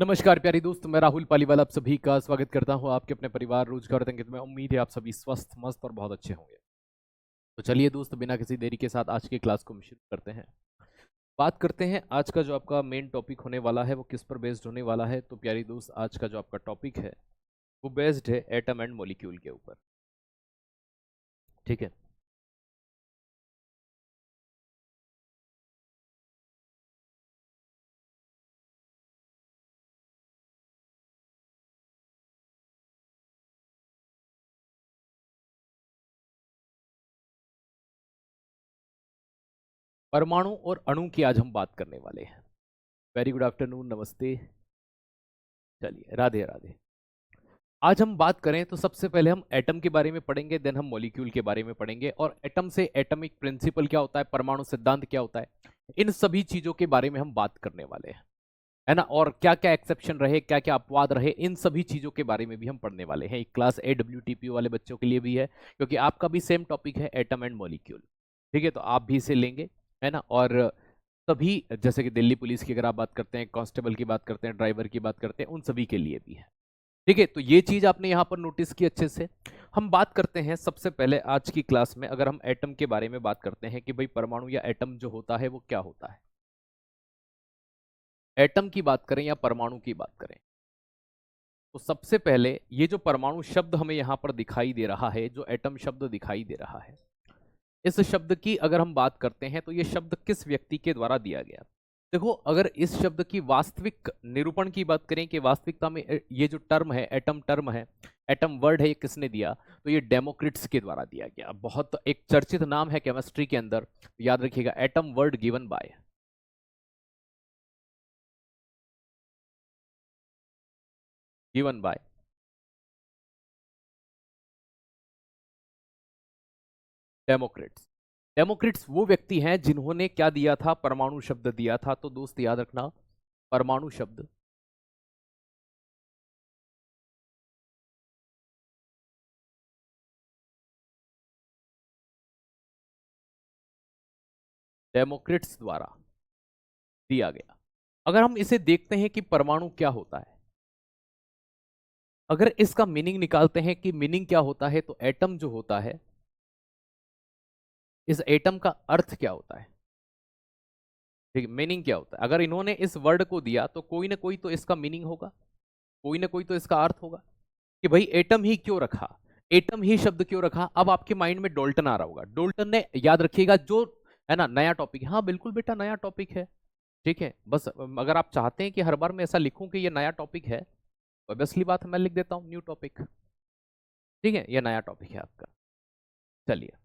नमस्कार प्यारे दोस्त, मैं राहुल पालीवाल आप सभी का स्वागत करता हूं आपके अपने परिवार रोजगार अंकित में। उम्मीद है आप सभी स्वस्थ मस्त और बहुत अच्छे होंगे। तो चलिए दोस्त, बिना किसी देरी के साथ आज की क्लास को शुरू करते हैं। बात करते हैं आज का जो आपका मेन टॉपिक होने वाला है वो किस पर बेस्ड होने वाला है। तो प्यारी दोस्त, आज का जो आपका टॉपिक है वो बेस्ड है एटम एंड मॉलिक्यूल के ऊपर। ठीक है। परमाणु और अणु की आज हम बात करने वाले हैं। वेरी गुड आफ्टरनून, नमस्ते। चलिए, राधे राधे। आज हम बात करें तो सबसे पहले हम एटम के बारे में पढ़ेंगे, देन हम मॉलिक्यूल के बारे में पढ़ेंगे, और एटम से एटॉमिक प्रिंसिपल क्या होता है, परमाणु सिद्धांत क्या होता है, इन सभी चीजों के बारे में हम बात करने वाले हैं, है ना। और क्या क्या एक्सेप्शन रहे, क्या क्या अपवाद रहे, इन सभी चीजों के बारे में भी हम पढ़ने वाले हैं। क्लास AWTPO वाले बच्चों के लिए भी है, क्योंकि आपका भी सेम टॉपिक है एटम एंड मॉलिक्यूल। ठीक है, तो आप भी इसे लेंगे, है ना। और सभी, जैसे कि दिल्ली पुलिस की अगर आप बात करते हैं, कांस्टेबल की बात करते हैं, ड्राइवर की बात करते हैं, उन सभी के लिए भी है। ठीक है, तो ये चीज आपने यहां पर नोटिस की अच्छे से। हम बात करते हैं सबसे पहले आज की क्लास में, अगर हम एटम के बारे में बात करते हैं कि भाई परमाणु या एटम जो होता है वो क्या होता है। एटम की बात करें या परमाणु की बात करें, तो सबसे पहले ये जो परमाणु शब्द हमें यहां पर दिखाई दे रहा है, जो एटम शब्द दिखाई दे रहा है, इस शब्द की अगर हम बात करते हैं तो ये शब्द किस व्यक्ति के द्वारा दिया गया। देखो, अगर इस शब्द की वास्तविक निरूपण की बात करें कि वास्तविकता में ये जो टर्म है, एटम वर्ड है, ये किसने दिया, तो ये डेमोक्रिट्स के द्वारा दिया गया। बहुत एक चर्चित नाम है केमिस्ट्री के अंदर, याद रखिएगा, एटम वर्ड गिवन बाय डेमोक्रिट्स। डेमोक्रिट्स वो व्यक्ति हैं जिन्होंने क्या दिया था, परमाणु शब्द दिया था। तो दोस्त याद रखना, परमाणु शब्द डेमोक्रिट्स द्वारा दिया गया। अगर हम इसे देखते हैं कि परमाणु क्या होता है, अगर इसका मीनिंग निकालते हैं कि मीनिंग क्या होता है, तो एटम जो होता है, इस एटम का अर्थ क्या होता है, ठीक है, मीनिंग क्या होता है। अगर इन्होंने इस वर्ड को दिया तो कोई ना कोई तो इसका मीनिंग होगा, कोई ना कोई तो इसका अर्थ होगा कि भाई एटम ही क्यों रखा, एटम ही शब्द क्यों रखा। अब आपके माइंड में डोल्टन आ रहा होगा, डोल्टन ने, याद रखिएगा, जो है ना, नया टॉपिक। हाँ बिल्कुल बेटा, नया टॉपिक है। ठीक है, बस अगर आप चाहते हैं कि हर बार मैं ऐसा लिखूं कि ये नया टॉपिक है, तो ऑब्वियसली बात है, मैं लिख देता हूं न्यू टॉपिक। ठीक है, ये नया टॉपिक है आपका। चलिए,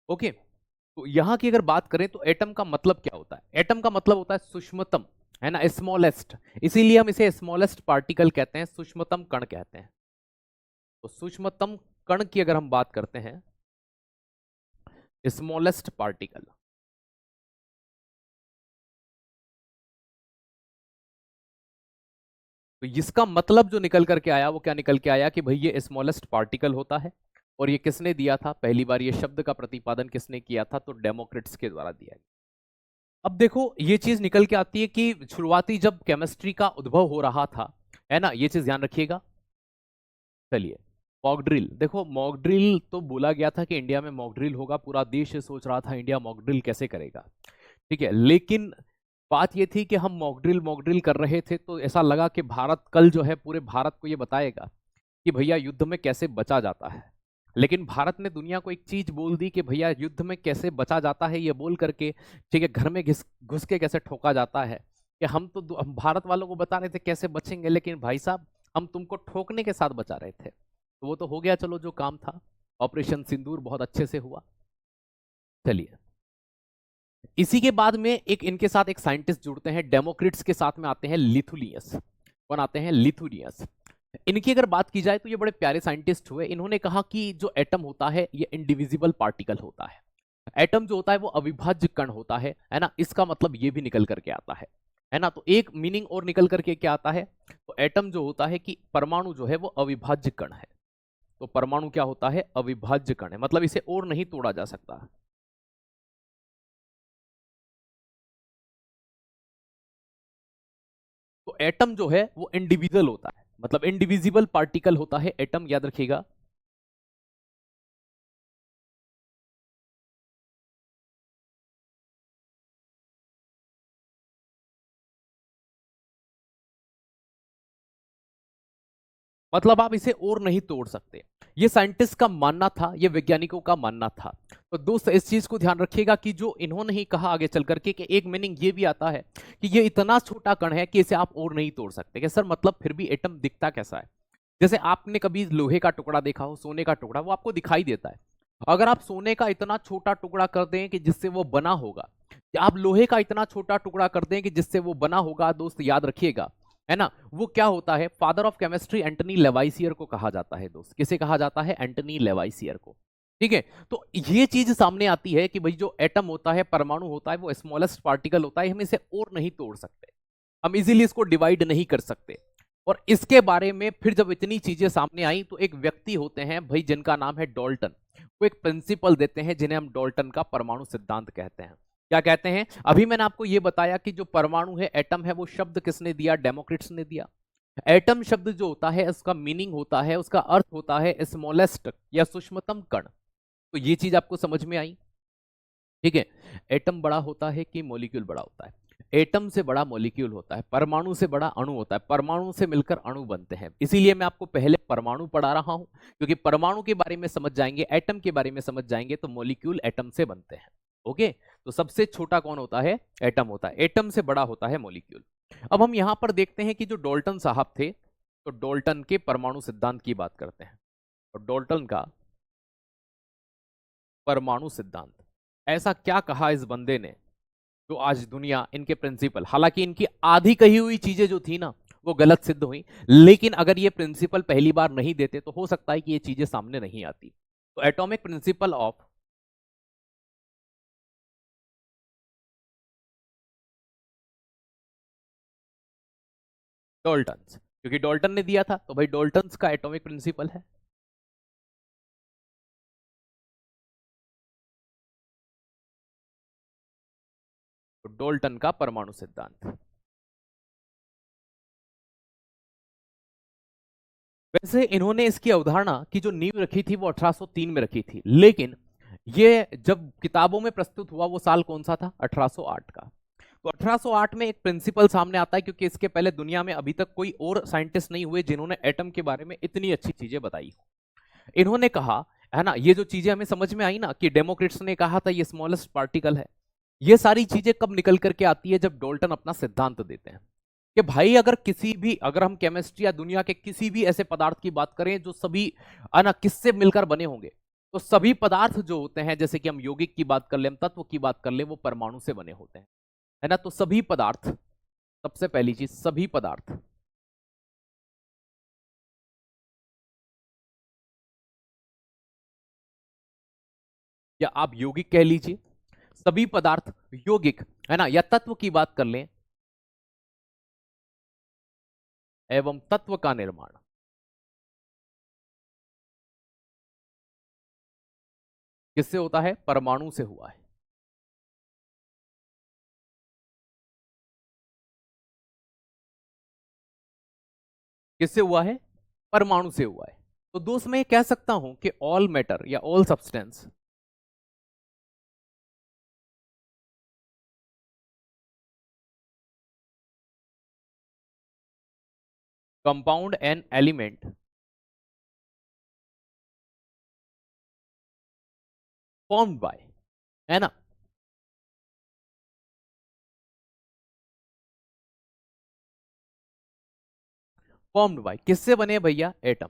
ओके। तो यहां की अगर बात करें तो एटम का मतलब क्या होता है, एटम का मतलब होता है सूक्ष्मतम, है ना, स्मॉलेस्ट। इसीलिए हम इसे स्मॉलेस्ट पार्टिकल कहते हैं, सूक्ष्मतम कण कहते हैं। तो सूक्ष्मतम कण की अगर हम बात करते हैं, स्मॉलेस्ट पार्टिकल, तो इसका मतलब जो निकल करके आया वो क्या निकल के आया कि भाई ये स्मॉलेस्ट पार्टिकल होता है। और ये किसने दिया था, पहली बार ये शब्द का प्रतिपादन किसने किया था, तो डेमोक्रिट्स के द्वारा दिया गया। अब देखो, ये चीज निकल के आती है कि शुरुआती जब केमिस्ट्री का उद्भव हो रहा था, है ना, ये चीज ध्यान रखिएगा। चलिए, मॉक ड्रिल, देखो मॉक ड्रिल तो बोला गया था कि इंडिया में मॉक ड्रिल होगा, पूरा देश सोच रहा था इंडिया मॉक ड्रिल कैसे करेगा। ठीक है, लेकिन बात ये थी कि हम मॉक ड्रिल कर रहे थे तो ऐसा लगा कि भारत कल जो है पूरे भारत को ये बताएगा कि भैया युद्ध में कैसे बचा जाता है। लेकिन भारत ने दुनिया को एक चीज बोल दी कि भैया युद्ध में कैसे बचा जाता है, ये बोल करके, ठीक है, घर में घुस घुस के कैसे ठोका जाता है, कि हम भारत वालों को बता रहे थे कैसे बचेंगे, लेकिन भाई साहब हम तुमको ठोकने के साथ बचा रहे थे। तो वो तो हो गया, चलो जो काम था, ऑपरेशन सिंदूर बहुत अच्छे से हुआ। चलिए, इसी के बाद में एक इनके साथ एक साइंटिस्ट जुड़ते हैं, डेमोक्रिट्स के साथ में आते हैं लिथुलियस। कौन आते हैं, लिथुलियस। इनकी अगर बात की जाए तो ये बड़े प्यारे साइंटिस्ट हुए। इन्होंने कहा कि जो एटम होता है ये इंडिविजिबल पार्टिकल होता है, एटम जो होता है वो अविभाज्य कण होता है ना। इसका मतलब ये भी निकल करके आता है ना। तो एक मीनिंग और निकल करके क्या आता है, तो एटम जो होता है कि परमाणु जो है वो अविभाज्य कण है। तो परमाणु क्या होता है, अविभाज्य कण है, मतलब इसे और नहीं तोड़ा जा सकता। एटम जो है वो इंडिविजुअल होता है, मतलब इंडिविजिबल पार्टिकल होता है एटम, याद रखिएगा। मतलब आप इसे और नहीं तोड़ सकते, ये साइंटिस्ट का मानना था, ये वैज्ञानिकों का मानना था। तो दोस्त इस चीज को ध्यान रखिएगा कि जो इन्होंने ही कहा आगे चल करके कि एक मीनिंग ये भी आता है कि ये इतना छोटा कण है कि इसे आप और नहीं तोड़ सकते। कि सर मतलब फिर भी एटम दिखता कैसा है? जैसे आपने कभी लोहे का टुकड़ा देखा हो, सोने का टुकड़ा, वो आपको दिखाई देता है। अगर आप सोने का इतना छोटा टुकड़ा कर दें कि जिससे वो बना होगा, या आप लोहे का इतना छोटा टुकड़ा कर दें कि जिससे वो बना होगा, दोस्त याद रखिएगा, है ना, वो क्या होता है? फादर ऑफ केमिस्ट्री एंटनी लेवाइसियर को कहा जाता है दोस्त। किसे कहा जाता है? एंटनी लेवाइसियर को। ठीक है, तो ये चीज सामने आती है कि भाई जो एटम होता है, परमाणु होता है, वो स्मॉलेस्ट पार्टिकल होता है, हम इसे और नहीं तोड़ सकते, हम इजीली इसको डिवाइड नहीं कर सकते। और इसके बारे में फिर जब इतनी चीजें सामने आई तो एक व्यक्ति होते हैं भाई जिनका नाम है डॉल्टन, वो एक प्रिंसिपल देते हैं जिन्हें हम डॉल्टन का परमाणु सिद्धांत कहते हैं। क्या कहते हैं? अभी मैंने आपको यह बताया कि जो परमाणु है, एटम है, वो शब्द किसने दिया? डेमोक्रिट्स ने दिया। एटम शब्द जो होता है उसका मीनिंग होता है, उसका अर्थ होता है स्मॉलेस्ट या सूक्ष्मतम कण। तो ये चीज आपको समझ में आई? ठीक है, एटम बड़ा होता है कि मॉलिक्यूल बड़ा होता है? एटम से बड़ा मॉलिक्यूल होता है, परमाणु से बड़ा अणु होता है, परमाणु से मिलकर अणु बनते हैं। इसीलिए मैं आपको पहले परमाणु पढ़ा रहा हूं, क्योंकि परमाणु के बारे में समझ जाएंगे, एटम के बारे में समझ जाएंगे, तो मॉलिक्यूल एटम से बनते हैं। ओके, तो सबसे छोटा कौन होता है? एटम होता है, एटम से बड़ा होता है मॉलिक्यूल। अब हम यहां पर देखते हैं कि जो डॉल्टन साहब थे, तो डॉल्टन के परमाणु सिद्धांत की बात करते हैं। और डॉल्टन का परमाणु सिद्धांत, ऐसा क्या कहा इस बंदे ने जो आज दुनिया इनके प्रिंसिपल, हालांकि इनकी आधी कही हुई चीजें जो थी ना वो गलत सिद्ध हुई, लेकिन अगर ये प्रिंसिपल पहली बार नहीं देते तो हो सकता है कि ये चीजें सामने नहीं आती। तो एटॉमिक प्रिंसिपल ऑफ डॉल्टन्स, क्योंकि डॉल्टन ने दिया था तो भाई डॉल्टन्स का एटॉमिक प्रिंसिपल है। तो डॉल्टन का परमाणु सिद्धांत, वैसे इन्होंने इसकी अवधारणा की जो नींव रखी थी वो 1803 में रखी थी, लेकिन ये जब किताबों में प्रस्तुत हुआ वो साल कौन सा था? 1808 का। तो 1808 में एक प्रिंसिपल सामने आता है, क्योंकि इसके पहले दुनिया में अभी तक कोई और साइंटिस्ट नहीं हुए जिन्होंने एटम के बारे में इतनी अच्छी चीजें बताई हो। इन्होंने कहा, है ना, ये जो चीजें हमें समझ में आई ना कि डेमोक्रिट्स ने कहा था ये स्मॉलेस्ट पार्टिकल है, ये सारी चीजें कब निकल करके आती है? जब डॉल्टन अपना सिद्धांत देते हैं कि भाई अगर किसी भी, अगर हम केमिस्ट्री या दुनिया के किसी भी ऐसे पदार्थ की बात करें जो सभी, है ना, किससे मिलकर बने होंगे, तो सभी पदार्थ जो होते हैं, जैसे कि हम यौगिक की बात कर ले, हम तत्व की बात कर ले, वो परमाणु से बने होते हैं, है ना। तो सभी पदार्थ, सबसे पहली चीज, सभी पदार्थ या आप यौगिक कह लीजिए, सभी पदार्थ यौगिक, है ना, या तत्व की बात कर लें, एवं तत्व का निर्माण किससे होता है? परमाणु से हुआ है। किससे हुआ है? परमाणु से हुआ है। तो दोस्त मैं ये कह सकता हूं कि ऑल मैटर या all substance compound and element formed by, है ना, फॉर्म्ड बाय, किससे बने भैया? एटम।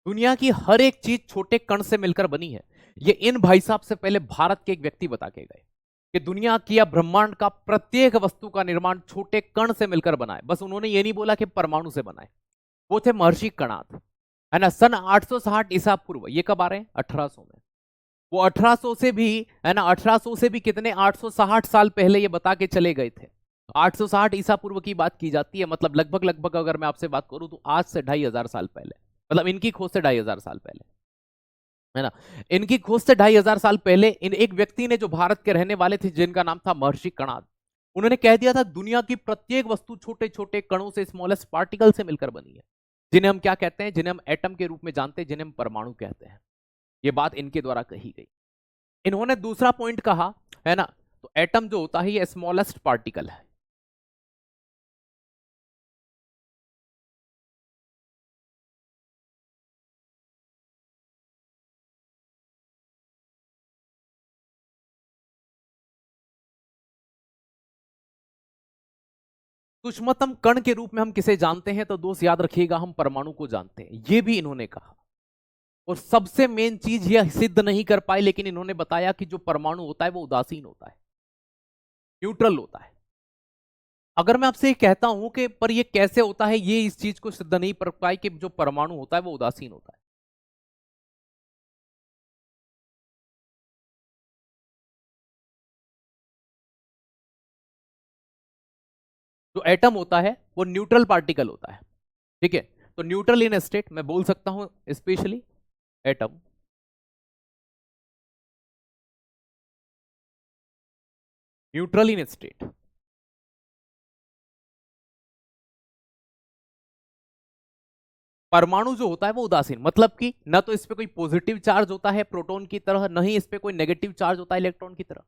दुनिया की हर एक चीज छोटे कण से मिलकर बनी है। ये इन भाई साहब से पहले भारत के एक व्यक्ति बता के गए कि दुनिया की या ब्रह्मांड का प्रत्येक वस्तु का निर्माण छोटे कण से मिलकर बना है। बस उन्होंने ये नहीं बोला कि परमाणु से बना है। वो थे महर्षि कणाद, है ना, सन 860 ईसा पूर्व। ये कब आ रहे हैं? 1800 में। वो 1800 से भी, है ना, 1800 से भी कितने, 860 साल पहले ये बता के चले गए थे। 860 ईसा पूर्व की बात की जाती है, मतलब लगभग लगभग अगर मैं आपसे बात करूं तो आज से 2500 साल पहले, मतलब इनकी खोज से 2500 साल पहले, है ना, इनकी खोज से 2500 साल पहले इन एक व्यक्ति ने, जो भारत के रहने वाले थे, जिनका नाम था महर्षि कणाद, उन्होंने कह दिया था दुनिया की प्रत्येक वस्तु छोटे छोटे कणों से, स्मॉलेस्ट पार्टिकल से मिलकर बनी है, जिन्हें हम क्या कहते हैं, जिन्हें हम एटम के रूप में जानते हैं, जिन्हें हम परमाणु कहते हैं। ये बात इनके द्वारा कही गई। इन्होंने दूसरा पॉइंट कहा, है ना, तो एटम जो होता है ये स्मॉलेस्ट पार्टिकल है। सूक्ष्मतम कण के रूप में हम किसे जानते हैं, तो दोस्त याद रखिएगा हम परमाणु को जानते हैं, ये भी इन्होंने कहा। और सबसे मेन चीज यह सिद्ध नहीं कर पाए, लेकिन इन्होंने बताया कि जो परमाणु होता है वो उदासीन होता है, न्यूट्रल होता है। अगर मैं आपसे कहता हूं कि पर ये कैसे होता है, ये इस चीज को सिद्ध नहीं कर पाए कि जो परमाणु होता है वो उदासीन होता है। जो एटम होता है वो न्यूट्रल पार्टिकल होता है, ठीक है। तो न्यूट्रल इन स्टेट मैं बोल सकता हूं specially atom neutral in state. परमाणु जो होता है वो उदासीन, मतलब कि ना तो इस पे कोई पॉजिटिव चार्ज होता है प्रोटॉन की तरह, न ही इस पे कोई नेगेटिव चार्ज होता है इलेक्ट्रॉन की तरह।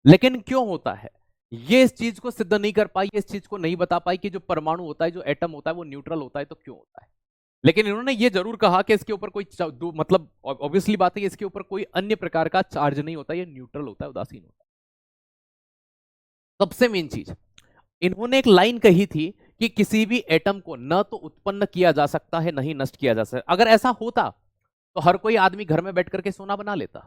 लेकिन क्यों होता है, ये इस चीज को सिद्ध नहीं कर पाई, इस चीज को नहीं बता पाई कि जो परमाणु होता है, जो एटम होता है वो न्यूट्रल होता है, तो क्यों होता है। लेकिन इन्होंने ये जरूर कहा कि इसके ऊपर कोई मतलब ऑब्वियसली बात है, इसके ऊपर कोई अन्य प्रकार का चार्ज नहीं होता, ये न्यूट्रल होता है, उदासीन होता है। सबसे मेन चीज इन्होंने एक लाइन कही थी कि किसी भी एटम को न तो उत्पन्न किया जा सकता है, नहीं नष्ट किया जा सकता। अगर ऐसा होता तो हर कोई आदमी घर में बैठ करके सोना बना लेता,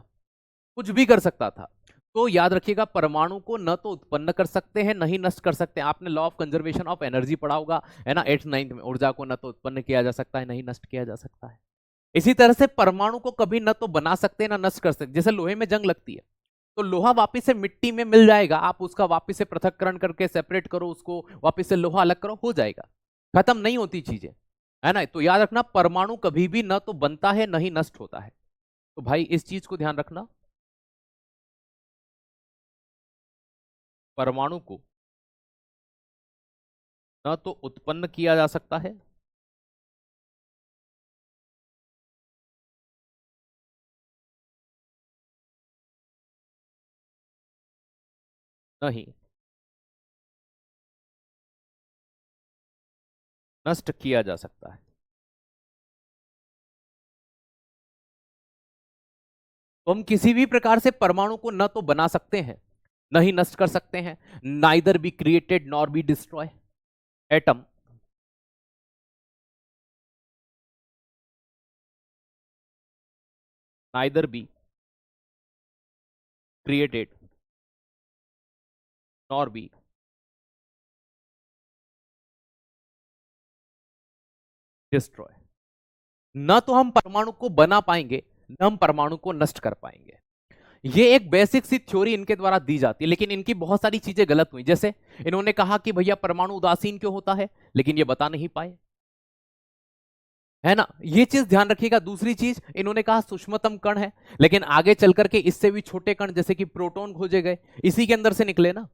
कुछ भी कर सकता था। तो याद रखिएगा परमाणु को न तो उत्पन्न कर सकते हैं, नहीं नष्ट कर सकते हैं। आपने law of conservation of energy पढ़ा होगा, है ना, 8th 9th में। ऊर्जा को न तो उत्पन्न किया जा सकता है, नहीं नष्ट किया जा सकता है। इसी तरह से परमाणु को कभी न तो बना सकते हैं, ना नष्ट कर सकते। जैसे लोहे में जंग लगती है तो लोहा वापिस से मिट्टी में मिल जाएगा, आप उसका वापिस से पृथक्करण करके सेपरेट करो, उसको वापिस से लोहा अलग करो, हो जाएगा, खत्म नहीं होती चीजें, है ना। तो याद रखना परमाणु कभी भी न तो बनता है, न ही नष्ट होता है। तो भाई इस चीज को ध्यान रखना, परमाणु को न तो उत्पन्न किया जा सकता है, नहीं नष्ट किया जा सकता है। तो हम किसी भी प्रकार से परमाणु को न तो बना सकते हैं, न ही नष्ट कर सकते हैं। Neither be created nor be destroy. Atom neither be created nor be destroy. न तो हम परमाणु को बना पाएंगे, न हम परमाणु को नष्ट कर पाएंगे। ये एक बेसिक सी थ्योरी इनके द्वारा दी जाती है, लेकिन इनकी बहुत सारी चीजें गलत हुई। जैसे इन्होंने कहा कि भैया परमाणु उदासीन क्यों होता है, लेकिन ये बता नहीं पाए, है ना। ये चीज ध्यान रखिएगा। दूसरी चीज इन्होंने कहा सूक्ष्मतम कण है, लेकिन आगे चल करके इससे भी छोटे कण जैसे कि प्रोटॉन खोजे गए, इसी के अंदर से निकले ना,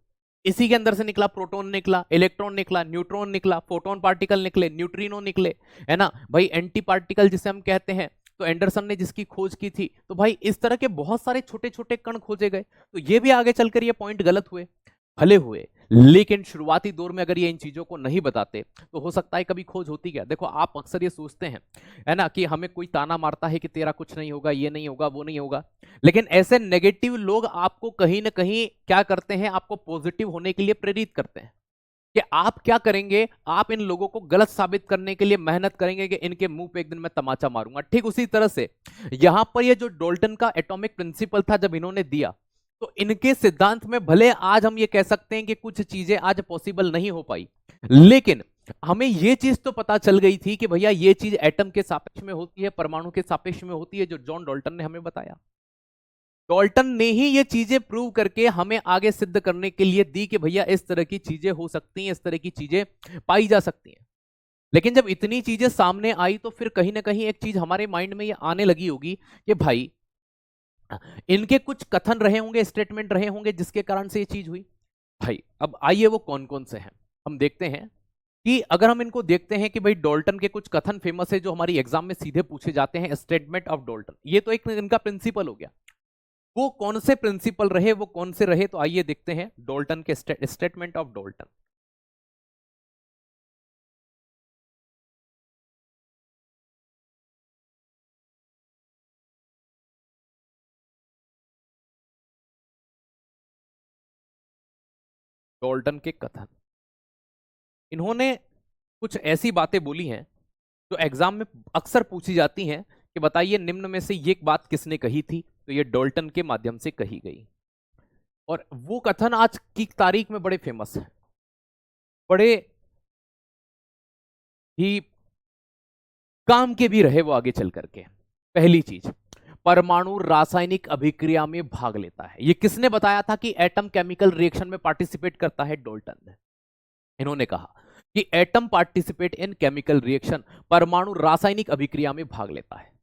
इसी के अंदर से निकला, प्रोटॉन निकला, इलेक्ट्रॉन निकला, न्यूट्रॉन निकला, फोटोन पार्टिकल निकले, न्यूट्रिनो निकले, है ना भाई, एंटी पार्टिकल जिसे हम कहते हैं, तो एंडरसन ने जिसकी खोज की थी। तो भाई इस तरह के बहुत सारे छोटे छोटे कण खोजे गए, तो ये भी आगे चलकर ये पॉइंट गलत हुए, भले हुए, लेकिन शुरुआती दौर में अगर ये इन चीजों को नहीं बताते तो हो सकता है कभी खोज होती। क्या देखो, आप अक्सर ये सोचते हैं, है ना, कि हमें कोई ताना मारता है कि तेरा कुछ नहीं होगा, ये नहीं होगा, वो नहीं होगा, लेकिन ऐसे नेगेटिव लोग आपको कहीं ना कहीं क्या करते हैं, आपको पॉजिटिव होने के लिए प्रेरित करते हैं कि आप क्या करेंगे, आप इन लोगों को गलत साबित करने के लिए मेहनत करेंगे कि इनके मुंह पे एक दिन मैं तमाचा मारूंगा। ठीक उसी तरह से यहां पर ये जो डोल्टन का एटॉमिक प्रिंसिपल था, जब इन्होंने दिया, तो इनके सिद्धांत में भले आज हम ये कह सकते हैं कि कुछ चीजें आज पॉसिबल नहीं हो पाई, लेकिन हमें ये चीज तो पता चल गई थी कि भैया ये चीज एटम के सापेक्ष में होती है, परमाणु के सापेक्ष में होती है, जो जॉन डॉल्टन ने हमें बताया। डॉल्टन ने ही ये चीजें प्रूव करके हमें आगे सिद्ध करने के लिए दी कि भैया इस तरह की चीजें हो सकती हैं, इस तरह की चीजें पाई जा सकती हैं। लेकिन जब इतनी चीजें सामने आई तो फिर कहीं ना कहीं एक चीज हमारे माइंड में ये आने लगी होगी कि भाई इनके कुछ कथन रहे होंगे, स्टेटमेंट रहे होंगे, जिसके कारण से ये चीज हुई। भाई अब आइए वो कौन कौन से हैं हम देखते हैं कि अगर हम इनको देखते हैं कि भाई डॉल्टन के कुछ कथन फेमस है जो हमारी एग्जाम में सीधे पूछे जाते हैं। स्टेटमेंट ऑफ डॉल्टन, ये तो एक इनका प्रिंसिपल हो गया। वो कौन से प्रिंसिपल रहे, वो कौन से रहे, तो आइए देखते हैं डॉल्टन के स्टेटमेंट ऑफ डॉल्टन। डॉल्टन के कथन, इन्होंने कुछ ऐसी बातें बोली हैं जो एग्जाम में अक्सर पूछी जाती हैं कि बताइए निम्न में से ये बात किसने कही थी, तो ये डॉल्टन के माध्यम से कही गई। और वो कथन आज की तारीख में बड़े फेमस हैं, बड़े ही काम के भी रहे वो आगे चल करके। पहली चीज, परमाणु रासायनिक अभिक्रिया में भाग लेता है। ये किसने बताया था कि एटम केमिकल रिएक्शन में पार्टिसिपेट करता है? डॉल्टन ने। इन्होंने कहा कि atom participate in chemical reaction, परमाणु रासायनिक अभिक्रिया में भाग लेता है।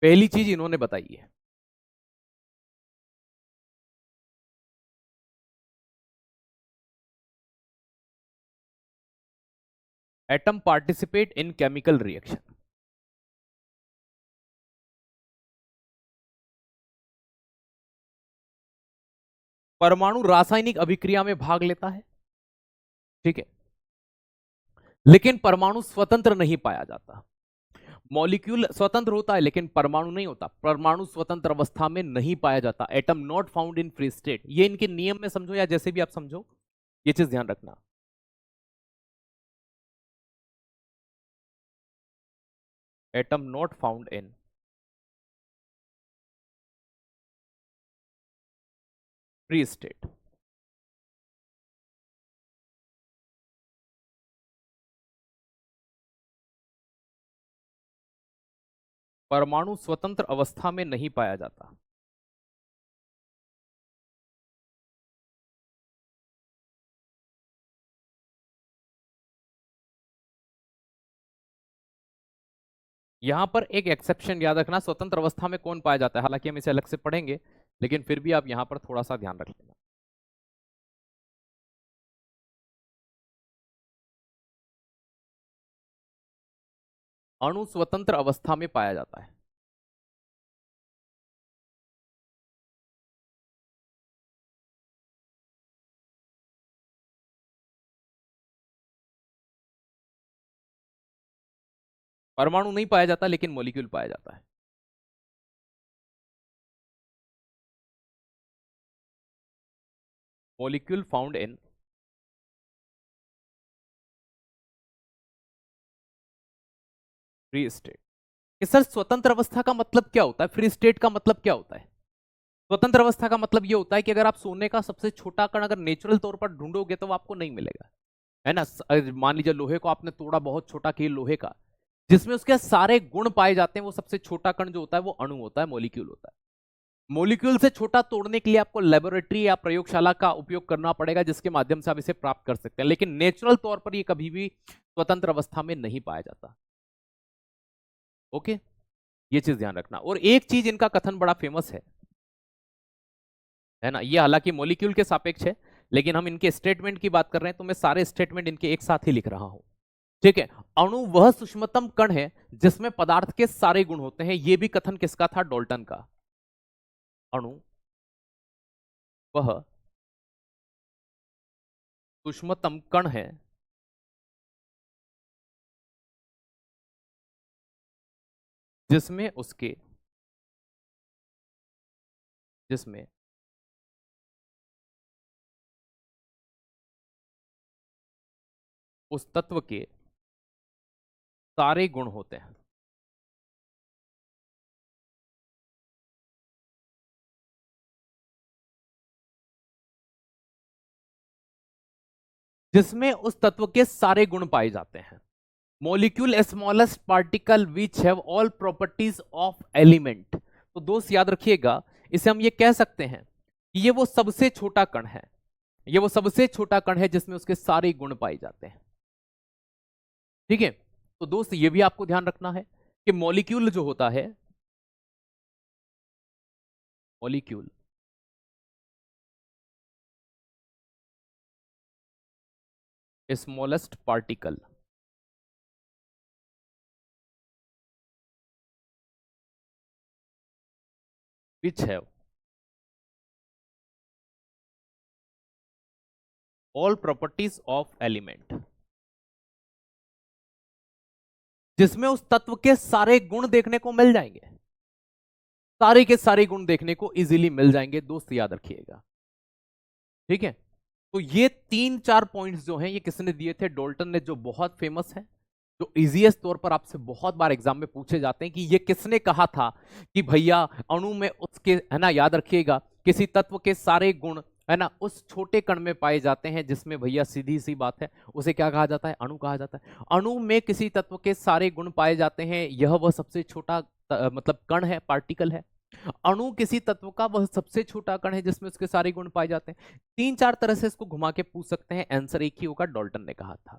पहली चीज इन्होंने बताई है। Atom participate in chemical reaction, परमाणु रासायनिक अभिक्रिया में भाग लेता है, ठीक है, लेकिन परमाणु स्वतंत्र नहीं पाया जाता। मॉलिक्यूल स्वतंत्र होता है लेकिन परमाणु नहीं होता। परमाणु स्वतंत्र अवस्था में नहीं पाया जाता। Atom not found in free state. ये इनके नियम में समझो या जैसे भी आप समझो, ये चीज ध्यान रखना। Atom not found in free state, परमाणु स्वतंत्र अवस्था में नहीं पाया जाता। यहां पर एक एक्सेप्शन याद रखना, स्वतंत्र अवस्था में कौन पाया जाता है, हालांकि हम इसे अलग से पढ़ेंगे, लेकिन फिर भी आप यहां पर थोड़ा सा ध्यान रख लेना। अणु स्वतंत्र अवस्था में पाया जाता है। परमाणु नहीं पाया जाता लेकिन मॉलिक्यूल पाया जाता है। Molecule found in free state. Sir स्वतंत्र अवस्था का मतलब क्या होता है, फ्री स्टेट का मतलब क्या होता है? स्वतंत्र अवस्था का मतलब यह होता है कि अगर आप सोने का सबसे छोटा कण अगर नेचुरल तौर पर ढूंढोगे तो वो आपको नहीं मिलेगा, है ना। मान लीजिए लोहे को आपने तोड़ा, बहुत छोटा कील लोहे का, जिसमें उसके सारे गुण पाए जाते हैं, वो सबसे छोटा कण जो होता है वो अणु होता है, मॉलिक्यूल होता है। मॉलिक्यूल से छोटा तोड़ने के लिए आपको लेबोरेटरी या प्रयोगशाला का उपयोग करना पड़ेगा, जिसके माध्यम से आप इसे प्राप्त कर सकते हैं, लेकिन नेचुरल तौर पर ये कभी भी स्वतंत्र अवस्था में नहीं पाया जाता। ओके, ये चीज ध्यान रखना। और एक चीज इनका कथन बड़ा फेमस है ना, ये हालांकि मॉलिक्यूल के सापेक्ष है, लेकिन हम इनके स्टेटमेंट की बात कर रहे हैं तो मैं सारे स्टेटमेंट इनके एक साथ ही लिख रहा हूं, ठीक है। अणु वह सूक्ष्मतम कण है जिसमें पदार्थ के सारे गुण होते हैं। यह भी कथन किसका था? डॉल्टन का। अणु वह सूक्ष्मतम कण है जिसमें उस तत्व के सारे गुण होते हैं। जिसमें उस तत्व के सारे गुण पाए जाते हैं। Molecule smallest particle which have all properties of element. तो दोस्त याद रखिएगा, इसे हम ये कह सकते हैं कि ये वो सबसे छोटा कण है, ये वो सबसे छोटा कण है जिसमें उसके सारे गुण पाए जाते हैं। ठीक है, तो दोस्त ये भी आपको ध्यान रखना है कि मॉलिक्यूल जो होता है, molecule smallest particle which have all properties of element, जिसमें उस तत्व के सारे गुण देखने को मिल जाएंगे, सारे के सारे गुण देखने को इजीली मिल जाएंगे, दोस्त याद रखिएगा। ठीक है, तो ये 3-4 पॉइंट्स जो हैं ये किसने दिए थे, डाल्टन ने, जो बहुत फेमस है, जो इजीएस्ट तौर पर आपसे बहुत बार एग्जाम में पूछे जाते हैं कि ये किसने कहा था कि भैया अणु में उसके, है ना, याद रखिएगा, किसी तत्व के सारे गुण, है ना, उस छोटे कण में पाए जाते हैं, जिसमें भैया सीधी सी बात है उसे क्या कहा जाता है, अणु कहा जाता है। अणु में किसी तत्व के सारे गुण पाए जाते हैं, यह वह सबसे छोटा मतलब कण है, पार्टिकल है। अणु किसी तत्व का वह सबसे छोटा कण है जिसमें उसके सारे गुण पाए जाते हैं। 3-4 तरह से इसको घुमा के पूछ सकते हैं, आंसर एक ही होगा, डाल्टन ने कहा था,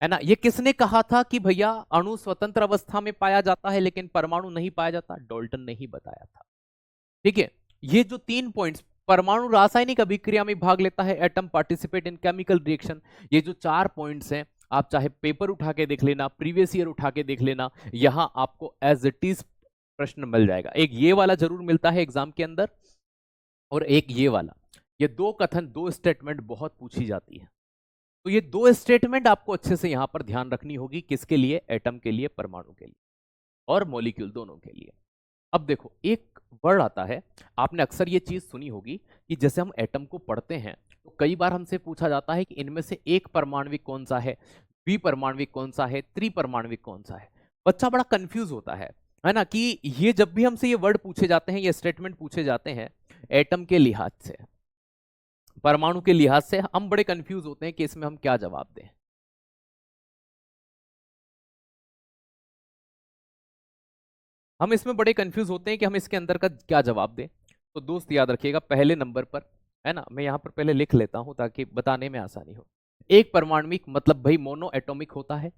है ना। ये किसने कहा था कि भैया अणु स्वतंत्र अवस्था में पाया जाता है लेकिन परमाणु नहीं पाया जाता, डाल्टन ने ही बताया था। ठीक है, ये जो 3 पॉइंट्स, परमाणु रासायनिक अभिक्रिया में भाग लेता है, atom participate in chemical reaction, ये जो 4 पॉइंट्स हैं, आप चाहे पेपर उठा के देख लेना, प्रीवियस ईयर उठा के देख लेना, यहां आपको एज इट इज प्रश्न मिल जाएगा। एक ये वाला जरूर मिलता है एग्जाम के अंदर, और एक ये वाला। ये 2 कथन, 2 स्टेटमेंट बहुत पूछी जाती है, तो ये 2 स्टेटमेंट आपको अच्छे से यहां पर ध्यान रखनी होगी, किसके लिए, एटम के लिए, परमाणु के लिए, और मॉलिक्यूल दोनों के लिए। अब देखो, एक वर्ड आता है, आपने अक्सर ये चीज सुनी होगी कि जैसे हम एटम को पढ़ते हैं तो कई बार हमसे पूछा जाता है कि इनमें से एक परमाणविक कौन सा है, द्विपरमाणविक कौन सा है, त्रिपरमाणविक कौन सा है। बच्चा बड़ा कंफ्यूज होता है ना, कि ये जब भी हमसे ये वर्ड पूछे जाते हैं, ये स्टेटमेंट पूछे जाते हैं एटम के लिहाज से, परमाणु के लिहाज से, हम बड़े कंफ्यूज होते हैं कि इसमें हम क्या जवाब दें। हम इसमें बड़े कंफ्यूज होते हैं कि हम इसके अंदर का क्या जवाब दें। तो दोस्त याद रखिएगा, पहले नंबर पर, है ना, मैं यहां पर पहले लिख लेता हूं ताकि बताने में आसानी हो। एक परमाणविक मतलब भाई मोनो एटॉमिक होता है।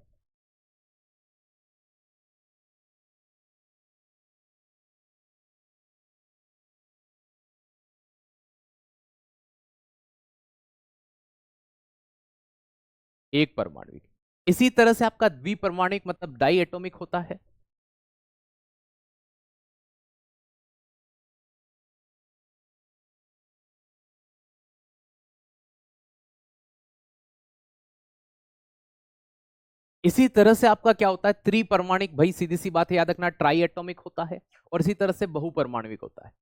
एक परमाणविक, इसी तरह से आपका द्विपरमाणविक मतलब डाई एटॉमिक होता है। इसी तरह से आपका क्या होता है, त्रिपरमाणिक, भाई सीधी सी बात है, याद रखना, ट्राई एटॉमिक होता है। और इसी तरह से बहुपरमाणविक होता है।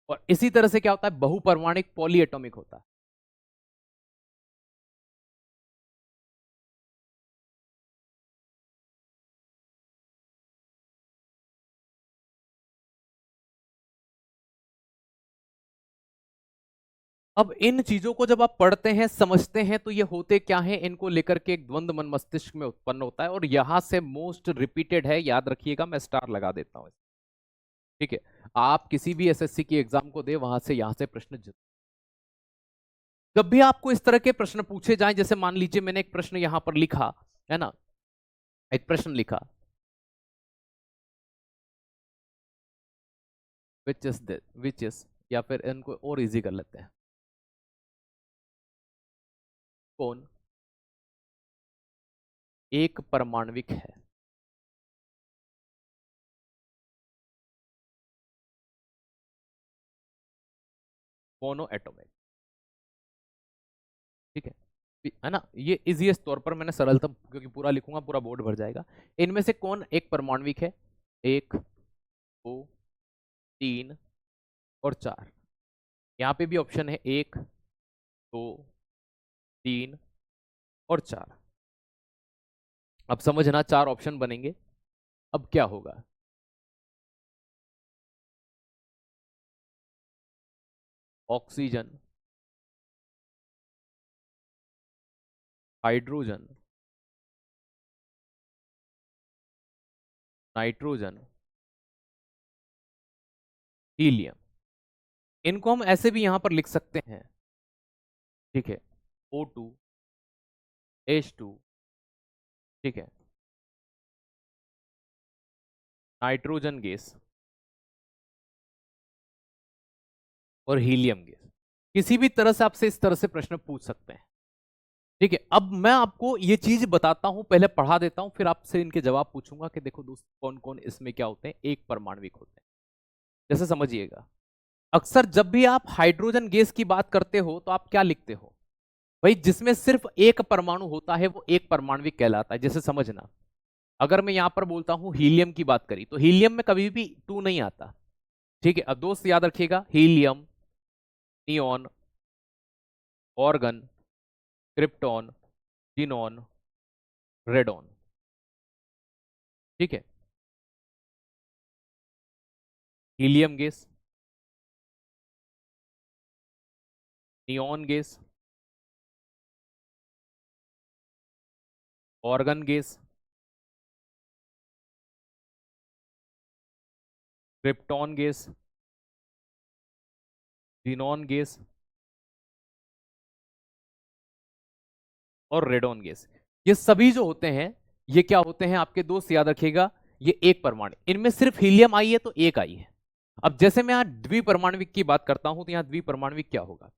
और इसी तरह से क्या होता है, बहुपरमाणिक पॉली एटॉमिक होता है। अब इन चीजों को जब आप पढ़ते हैं, समझते हैं, तो ये होते क्या है, इनको लेकर के एक द्वंद मन मस्तिष्क में उत्पन्न होता है, और यहां से मोस्ट रिपीटेड है, याद रखिएगा, मैं स्टार लगा देता हूं। ठीक है, आप किसी भी एसएससी की एग्जाम को दे, वहां से यहां से प्रश्न जब भी आपको इस तरह के प्रश्न पूछे जाएं, जैसे मान लीजिए मैंने एक प्रश्न यहां पर लिखा, है ना, एक प्रश्न लिखा, विच इज, या फिर इनको और इजी कर लेते हैं, कौन एक परमाणविक है। Mono atomic. ठीक है ना, ये इजीएस्ट तौर पर मैंने सरलतम, क्योंकि पूरा लिखूंगा पूरा बोर्ड भर जाएगा। इनमें से कौन एक परमाणविक है, 1, 2, 3 और 4। यहाँ पे भी ऑप्शन है 1, 2, 3 और 4। अब समझना, 4 ऑप्शन बनेंगे। अब क्या होगा, ऑक्सीजन, हाइड्रोजन, नाइट्रोजन, हीलियम। इनको हम ऐसे भी यहां पर लिख सकते हैं, ठीक है, O2, H2, ठीक है, नाइट्रोजन गैस और हीलियम गैस। किसी भी तरह से आपसे इस तरह से प्रश्न पूछ सकते हैं, ठीक है। अब मैं आपको ये चीज बताता हूं, पहले पढ़ा देता हूं, फिर आपसे इनके जवाब पूछूंगा कि देखो दोस्त कौन कौन इसमें क्या होते हैं, एक परमाणविक होते हैं। जैसे समझिएगा, अक्सर जब भी आप हाइड्रोजन गैस की बात करते हो तो आप क्या लिखते हो भाई, जिसमें सिर्फ एक परमाणु होता है वो एक परमाणविक कहलाता है। जैसे समझना, अगर मैं यहां पर बोलता हूं हीलियम की बात करी तो हीलियम में कभी भी टू नहीं आता, ठीक है। अब दोस्त याद रखिएगा, helium, neon, organ, krypton, xenon, radon, ठीक है। Helium gas, neon gas, organ gas, krypton gas, xenon gas और रेडॉन गैस। ये सभी जो होते हैं, ये क्या होते हैं आपके दोस्त, याद रखिएगा, ये एक परमाणु। इनमें सिर्फ हीलियम आई है तो एक आई है। अब जैसे मैं यहां द्विपरमाणविक की बात करता हूं तो यहां द्विपरमाणविक क्या होगा,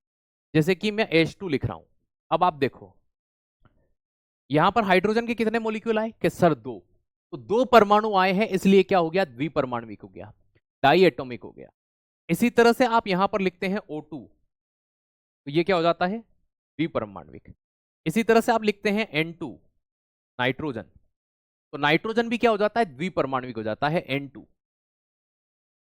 जैसे कि मैं H2 लिख रहा हूं। अब आप देखो, यहां पर हाइड्रोजन के कितने मॉलिक्यूल आए कि सर दो, तो दो परमाणु आए हैं इसलिए क्या हो गया, द्विपरमाणविक हो गया, डाई एटॉमिक हो गया। इसी तरह से आप यहां पर लिखते हैं O2, तो ये क्या हो जाता है, द्विपरमाणविक। इसी तरह से आप लिखते हैं N2, नाइट्रोजन, तो नाइट्रोजन भी क्या हो जाता है, द्विपरमाणविक हो जाता है, N2,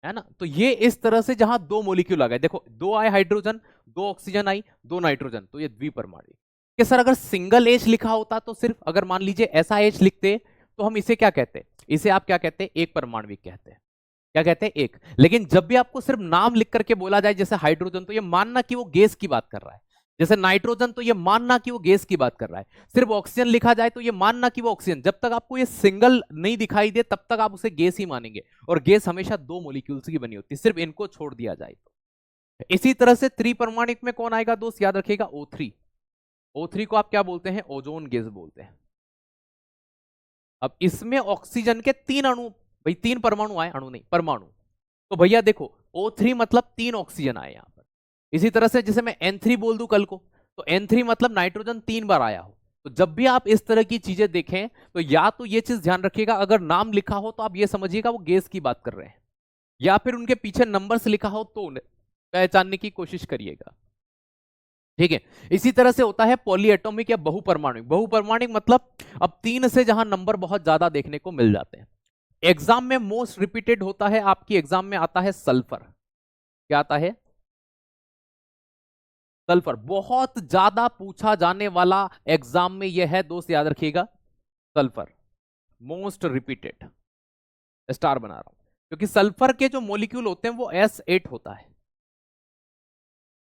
है ना। तो ये इस तरह से जहां दो मॉलिक्यूल आ गए, देखो दो आए हाइड्रोजन, दो ऑक्सीजन आई, दो नाइट्रोजन, तो ये द्विपरमाणु। कि सर अगर सिंगल एच लिखा होता तो सिर्फ, अगर मान लीजिए ऐसा एच लिखते तो हम इसे क्या कहते, इसे आप क्या कहते, एक परमाणविक कहते हैं। क्या कहते हैं, एक। लेकिन जब भी आपको सिर्फ नाम लिख करके बोला जाए, जैसे हाइड्रोजन, तो ये मानना कि वो गैस की बात कर रहा है। जैसे नाइट्रोजन, तो ये मानना कि वो गैस की बात कर रहा है। सिर्फ ऑक्सीजन लिखा जाए तो ये मानना कि वो ऑक्सीजन। जब तक आपको ये सिंगल नहीं दिखाई दे तब तक आप उसे गैस ही मानेंगे, और गैस हमेशा दो मॉलिक्यूल्स की बनी होती है, सिर्फ इनको छोड़ दिया जाए तो। इसी तरह से त्रिपरमाणिक में कौन आएगा दोस्त, याद रखिएगा, O3। O3 को आप क्या बोलते हैं, ओजोन गैस बोलते हैं। अब इसमें ऑक्सीजन के तीन अणु, भाई तीन परमाणु आए, अणु नहीं परमाणु, तो भैया देखो O3 मतलब तीन ऑक्सीजन आए यहां पर। इसी तरह से जैसे मैं N3 बोल दूं कल को, तो N3 मतलब नाइट्रोजन तीन बार आया हो। तो जब भी आप इस तरह की चीजें देखें तो या तो ये चीज ध्यान रखिएगा, अगर नाम लिखा हो तो आप ये समझिएगा वो गैस की बात कर रहे हैं, या फिर उनके पीछे नंबर्स लिखा हो तो उन्हें पहचानने की कोशिश करिएगा, ठीक है। इसी तरह से होता है पॉलीएटॉमिक या बहुपरमाणुक। बहुपरमाणुक मतलब अब तीन से जहां नंबर बहुत ज्यादा देखने को मिल जाते हैं। एग्जाम में मोस्ट रिपीटेड होता है, आपकी एग्जाम में आता है सल्फर। क्या आता है, सल्फर। बहुत ज्यादा पूछा जाने वाला एग्जाम में यह है दोस्त, याद रखिएगा, सल्फर मोस्ट रिपीटेड। स्टार बना रहा हूं क्योंकि सल्फर के जो मॉलिक्यूल होते हैं वो S8 होता है।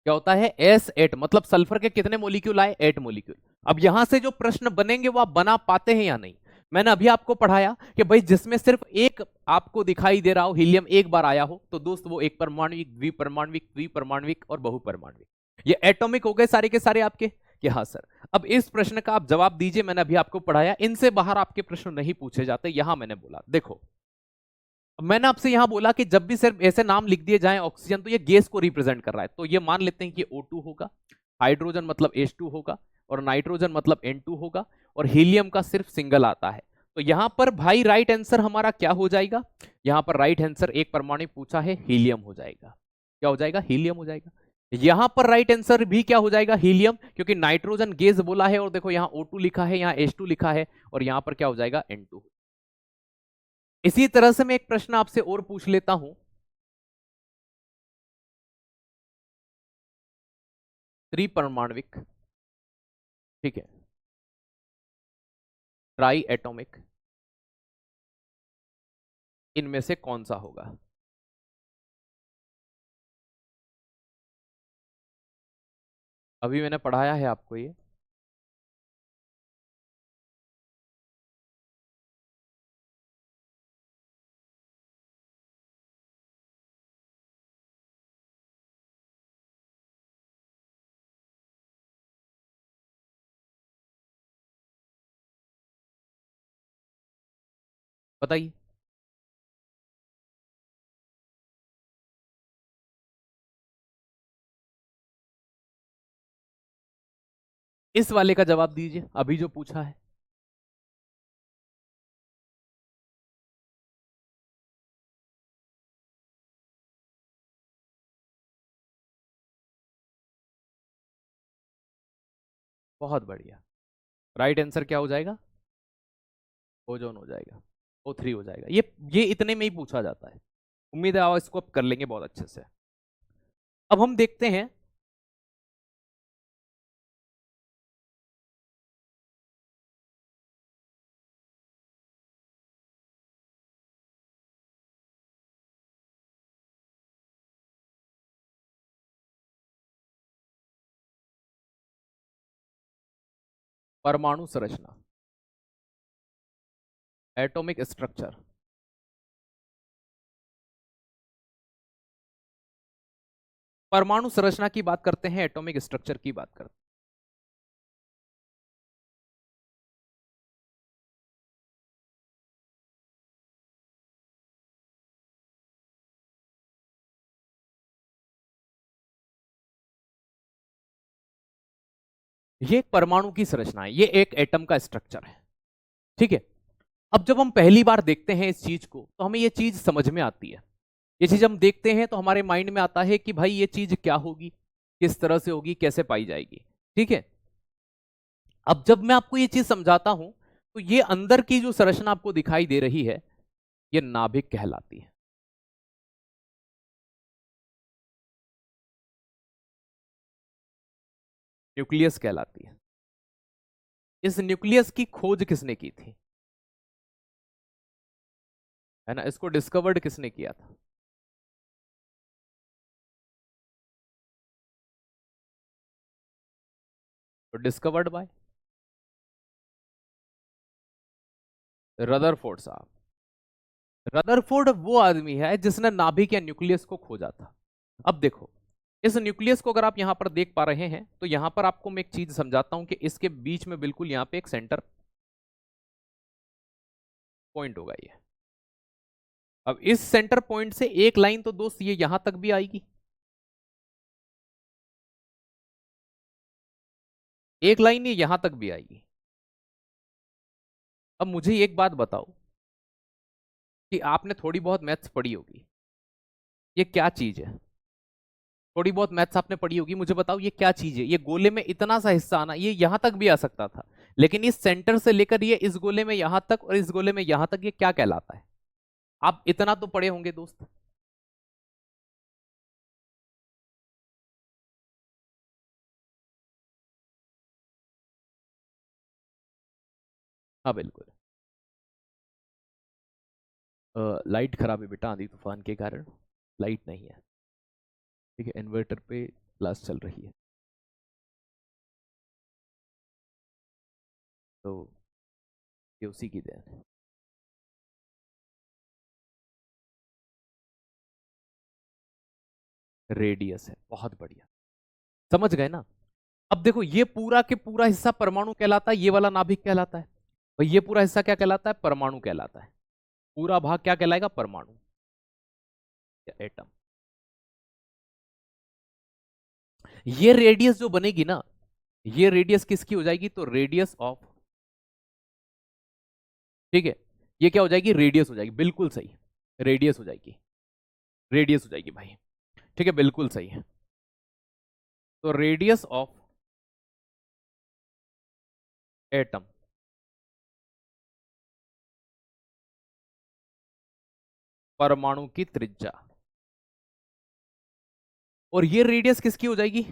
क्या होता है, S8, मतलब सल्फर के कितने मॉलिक्यूल आए, 8 मॉलिक्यूल। अब यहां से जो प्रश्न बनेंगे वो आप बना पाते हैं या नहीं। मैंने अभी आपको पढ़ाया कि भाई जिसमें सिर्फ एक आपको दिखाई दे रहा हो, हीलियम एक बार आया हो, तो दोस्त वो एक परमाणविक, द्विपरमाणविक, द्विपरमाणविक और बहुपरमाणविक। ये एटॉमिक हो गए सारे के सारे आपके, कि हाँ सर। अब इस प्रश्न का आप जवाब दीजिए, मैंने अभी आपको पढ़ाया, इनसे बाहर आपके प्रश्न नहीं पूछे जाते। यहां मैंने बोला देखो, मैंने आपसे यहां बोला कि जब भी सिर्फ ऐसे नाम लिख दिए जाएं ऑक्सीजन, तो ये गैस को रिप्रेजेंट कर रहा है, तो ये मान लेते हैं कि O2 होगा, हाइड्रोजन मतलब H2 होगा, और नाइट्रोजन मतलब N2 होगा, और हीलियम का सिर्फ सिंगल आता है। तो यहां पर भाई राइट आंसर हमारा क्या हो जाएगा, यहां पर राइट आंसर एक परमाणु पूछा है, हीलियम हो जाएगा। क्या हो जाएगा, हीलियम हो जाएगा। यहां पर राइट आंसर भी क्या हो जाएगा, हीलियम, क्योंकि नाइट्रोजन गैस बोला है, और देखो यहां O2 लिखा है, यहां H2 लिखा है, और यहां पर क्या हो जाएगा, N2। इसी तरह से मैं एक प्रश्न आपसे और पूछ लेता हूं, त्रिपरमाणविक, ठीक है, ट्राई एटॉमिक, इनमें से कौन सा होगा। अभी मैंने पढ़ाया है आपको ये। बताइए। इस वाले का जवाब दीजिए, अभी जो पूछा है। बहुत बढ़िया। राइट आंसर क्या हो जाएगा? ओजोन हो जाएगा, O3 हो जाएगा। ये इतने में ही पूछा जाता है। उम्मीद है आप इसको अब कर लेंगे बहुत अच्छे से। अब हम देखते हैं परमाणु संरचना, एटॉमिक स्ट्रक्चर। परमाणु संरचना की बात करते हैं, एटॉमिक स्ट्रक्चर की बात करते हैं। ये एक परमाणु की संरचना है, ये एक एटम का स्ट्रक्चर है। ठीक है। अब जब हम पहली बार देखते हैं इस चीज को तो हमें ये चीज समझ में आती है। ये चीज हम देखते हैं तो हमारे माइंड में आता है कि भाई ये चीज क्या होगी, किस तरह से होगी, कैसे पाई जाएगी। ठीक है। अब जब मैं आपको ये चीज समझाता हूं तो ये अंदर की जो संरचना आपको दिखाई दे रही है, ये नाभिक कहलाती है। न्यूक्लियस कहलाती है। इस न्यूक्लियस की खोज किसने की थी? है ना, इसको डिस्कवर्ड किसने किया था? तो डिस्कवर्ड बाय रदरफोर्ड साहब। रदरफोर्ड वो आदमी है जिसने नाभिक या न्यूक्लियस को खोजा था। अब देखो, इस न्यूक्लियस को अगर आप यहां पर देख पा रहे हैं तो यहां पर आपको मैं एक चीज समझाता हूं कि इसके बीच में बिल्कुल यहां पे एक सेंटर पॉइंट होगा ये। अब इस सेंटर पॉइंट से एक लाइन तो दोस्त ये यहां तक भी आएगी, एक लाइन ये यहां तक भी आएगी। अब मुझे एक बात बताओ कि आपने थोड़ी बहुत मैथ्स पढ़ी होगी, ये क्या चीज है? थोड़ी बहुत मैथ्स आपने पढ़ी होगी, मुझे बताओ ये क्या चीज है? ये गोले में इतना सा हिस्सा आना, ये यहां तक भी आ सकता था, लेकिन इस सेंटर से लेकर ये इस गोले में यहां तक और इस गोले में यहां तक, ये क्या कहलाता है? आप इतना तो पढ़े होंगे दोस्त। हाँ बिल्कुल। लाइट खराब है बेटा, आंधी तूफान के कारण लाइट नहीं है। ठीक है, इन्वर्टर पे क्लास चल रही है, तो ये उसी की देन है। रेडियस है, बहुत बढ़िया। समझ गए ना? अब देखो, ये पूरा के पूरा हिस्सा परमाणु कहलाता है, ये वाला नाभिक कहलाता है। और ये पूरा हिस्सा क्या कहलाता है? परमाणु कहलाता है। पूरा भाग क्या कहलाएगा? परमाणु या एटम। ये रेडियस जो बनेगी ना, ये रेडियस किसकी हो जाएगी? तो रेडियस ऑफ, ठीक है, ये क्या हो जाएगी? रेडियस हो जाएगी, बिल्कुल सही। रेडियस हो जाएगी, रेडियस हो जाएगी भाई। ठीक है, बिल्कुल सही है। तो रेडियस ऑफ एटम, परमाणु की त्रिज्या। और ये रेडियस किसकी हो जाएगी?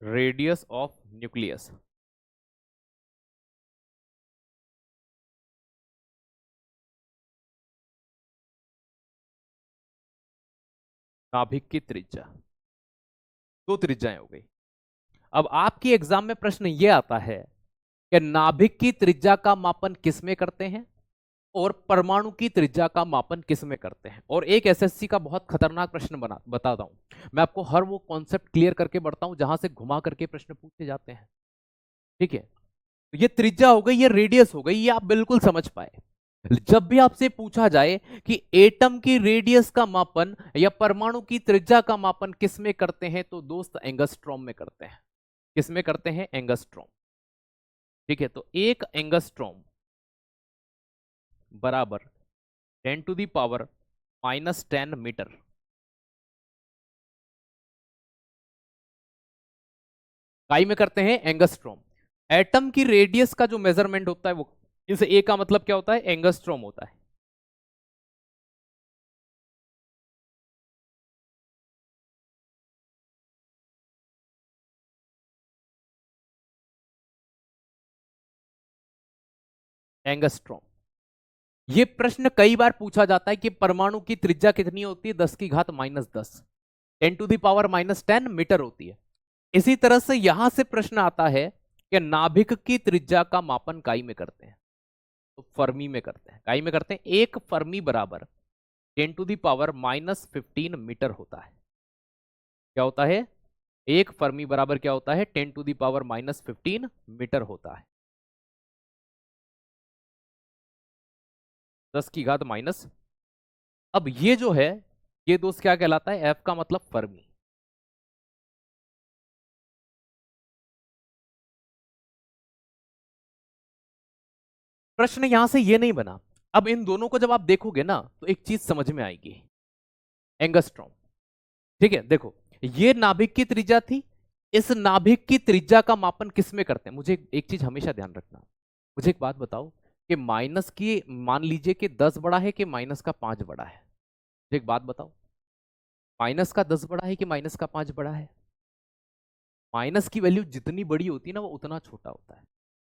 Radius of nucleus. नाभिक की त्रिज्या, दो त्रिज्याएं हो गई। अब आपकी एग्जाम में प्रश्न ये आता है कि नाभिक की त्रिज्या का मापन किस में करते हैं और परमाणु की त्रिज्या का मापन किस में करते हैं। और एक एसएससी का बहुत खतरनाक प्रश्न बताता हूं, मैं आपको हर वो कॉन्सेप्ट क्लियर करके बढ़ता हूं जहां से घुमा करके प्रश्न पूछे जाते हैं। ठीक है, तो ये त्रिज्या हो गई, ये रेडियस हो गई, ये आप बिल्कुल समझ पाए। जब भी आपसे पूछा जाए कि एटम की रेडियस का मापन या परमाणु की त्रिज्या का मापन किस में करते हैं, तो दोस्त एंगस्ट्रॉम में करते हैं। किस में करते हैं? एंगस्ट्रॉम। ठीक है, तो एक एंगस्ट्रॉम बराबर 10⁻⁻10 मीटर। काई में करते हैं एंगस्ट्रॉम। एटम की रेडियस का जो मेजरमेंट होता है वो, इस ए का मतलब क्या होता है? एंगस्ट्रॉम होता है। एंगस्ट्रॉम। ये प्रश्न कई बार पूछा जाता है कि परमाणु की त्रिज्या कितनी होती है? 10⁻−10, 10⁻−10 मीटर होती है। इसी तरह से यहां से प्रश्न आता है कि नाभिक की त्रिज्या का मापन काई में करते हैं, तो फर्मी में करते हैं। काई में करते हैं। एक फर्मी बराबर 10⁻−15 मीटर होता है। क्या होता है? एक फर्मी बराबर क्या होता है? 10⁻−15 मीटर होता है। 10⁻। अब ये जो है, ये दोस्त क्या कहलाता है? एफ का मतलब फर्मी। प्रश्न यहां से ये नहीं बना। अब इन दोनों को जब आप देखोगे ना, तो एक चीज समझ में आएगी, एंगस्ट्रॉम। ठीक है, देखो, ये नाभिक की त्रिज्या थी। इस नाभिक की त्रिज्या का मापन किस में करते हैं? मुझे एक चीज हमेशा ध्यान रखना। मुझे एक बात बताओ कि माइनस की, मान लीजिए कि 10 बड़ा है कि माइनस का 5 बड़ा है। मुझे एक बात बताओ, माइनस का 10 बड़ा है कि माइनस का 5 बड़ा है? माइनस की वैल्यू जितनी बड़ी होती है ना, वो उतना छोटा होता है।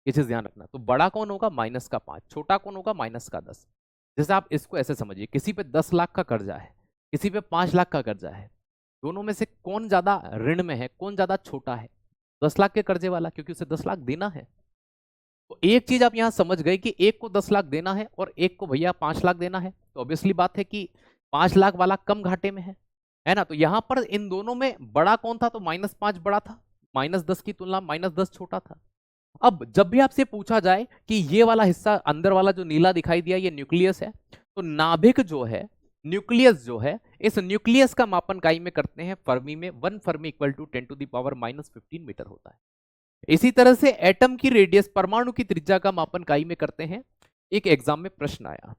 ये चीज ध्यान रखना। तो बड़ा कौन होगा? -5। छोटा कौन होगा? -10। जैसे आप इसको ऐसे समझिए, किसी पे 10 लाख का कर्जा है, किसी पे 5 लाख का कर्जा है। दोनों में से कौन ज्यादा ऋण में है, कौन ज्यादा छोटा है? 10 लाख के कर्जे वाला, क्योंकि उसे 10 लाख देना है। तो एक चीज आप यहां समझ गए कि एक को 10 लाख देना है और एक को भैया 5 लाख देना है, तो ऑब्वियसली बात है कि 5 लाख वाला कम घाटे में है ना। तो यहां पर इन दोनों में बड़ा कौन था? तो -5 बड़ा था, -10 की तुलना -10 छोटा था। अब जब भी आपसे पूछा जाए कि ये वाला हिस्सा, अंदर वाला जो नीला दिखाई दिया, ये न्यूक्लियस है, तो नाभिक जो है, न्यूक्लियस जो है, इस न्यूक्लियस का मापन काई में करते हैं? फर्मी में। 1 फर्मी इक्वल टू 10⁻−15 मीटर होता है। इसी तरह से एटम की रेडियस, परमाणु की त्रिज्या का मापन काई में करते हैं। एक एग्जाम में प्रश्न आया,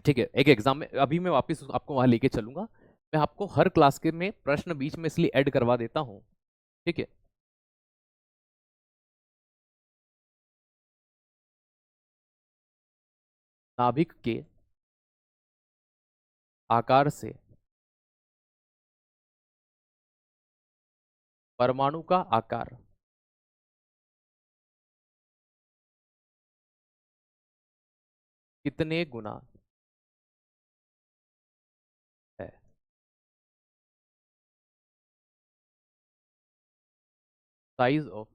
ठीक है, एक एग्जाम में, अभी मैं वापस आपको वहां लेके चलूंगा। मैं आपको हर क्लास के में प्रश्न बीच में इसलिए ऐड करवा देता हूं। ठीक है, नाभिक के आकार से परमाणु का आकार कितने गुना है? Size of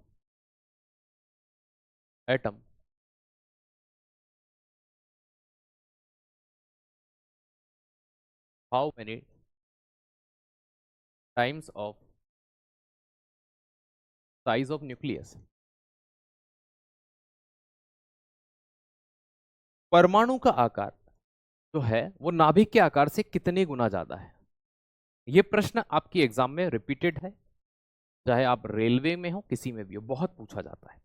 atom how many times of size of nucleus. परमाणु का आकार जो है वो नाभिक के आकार से कितने गुना ज्यादा है? ये प्रश्न आपकी एग्जाम में रिपीटेड है, चाहे आप रेलवे में हो, किसी में भी हो, बहुत पूछा जाता है।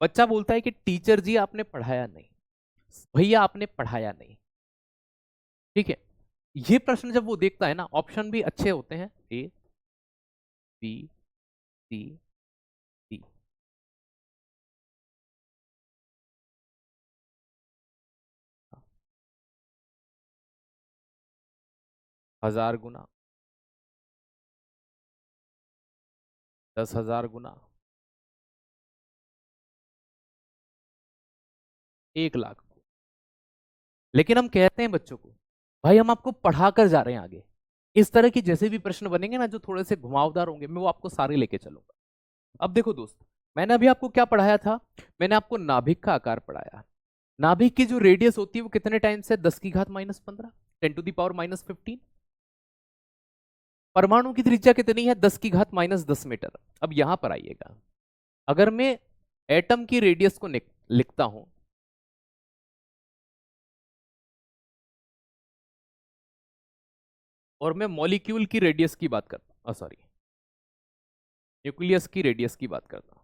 बच्चा बोलता है कि टीचर जी आपने पढ़ाया नहीं, भैया आपने पढ़ाया नहीं। ठीक है, ये प्रश्न जब वो देखता है ना, ऑप्शन भी अच्छे होते हैं, ए, बी, सी, डी। 1000 गुना, 10,000 गुना, 1 लाख। लेकिन हम कहते हैं बच्चों को, भाई हम आपको पढ़ा कर जा रहे हैं आगे, इस तरह की जैसे भी प्रश्न बनेंगे ना जो थोड़े से घुमावदार होंगे, मैं वो आपको सारे लेके चलूंगा। अब देखो दोस्त, मैंने अभी आपको क्या पढ़ाया था, मैंने आपको नाभिक का आकार पढ़ाया। नाभिक की जो रेडियस होती है वो कितने टाइम्स है, 10⁻⁻15, 10⁻⁻15। परमाणु की त्रिज्या कितनी है, 10⁻⁻10 मीटर। अब यहां पर आइएगा, अगर मैं एटम की रेडियस को लिखता हूं, और मैं मॉलिक्यूल की रेडियस की बात करता हूं, सॉरी न्यूक्लियस की रेडियस की बात करता हूं,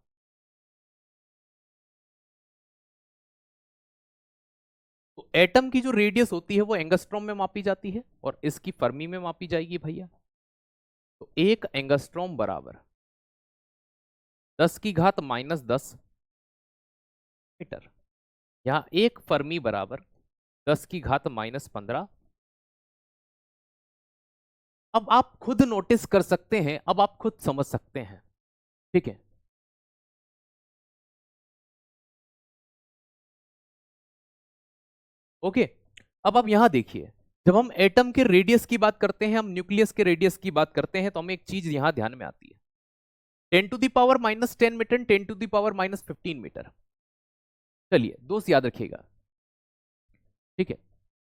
तो एटम की जो रेडियस होती है वो एंगस्ट्रॉम में मापी जाती है और इसकी फर्मी में मापी जाएगी भैया। तो 1 एंगस्ट्रॉम बराबर 10⁻⁻10 मीटर, यहां 1 फर्मी बराबर 10⁻⁻15। अब आप खुद नोटिस कर सकते हैं, अब आप खुद समझ सकते हैं, ठीक है। ओके, अब आप यहां देखिए, जब हम एटम के रेडियस की बात करते हैं, हम न्यूक्लियस के रेडियस की बात करते हैं, तो हमें एक चीज यहां ध्यान में आती है, 10⁻⁻10 मीटर, 10⁻⁻15 मीटर। चलिए दोस्त याद रखिएगा, ठीक है।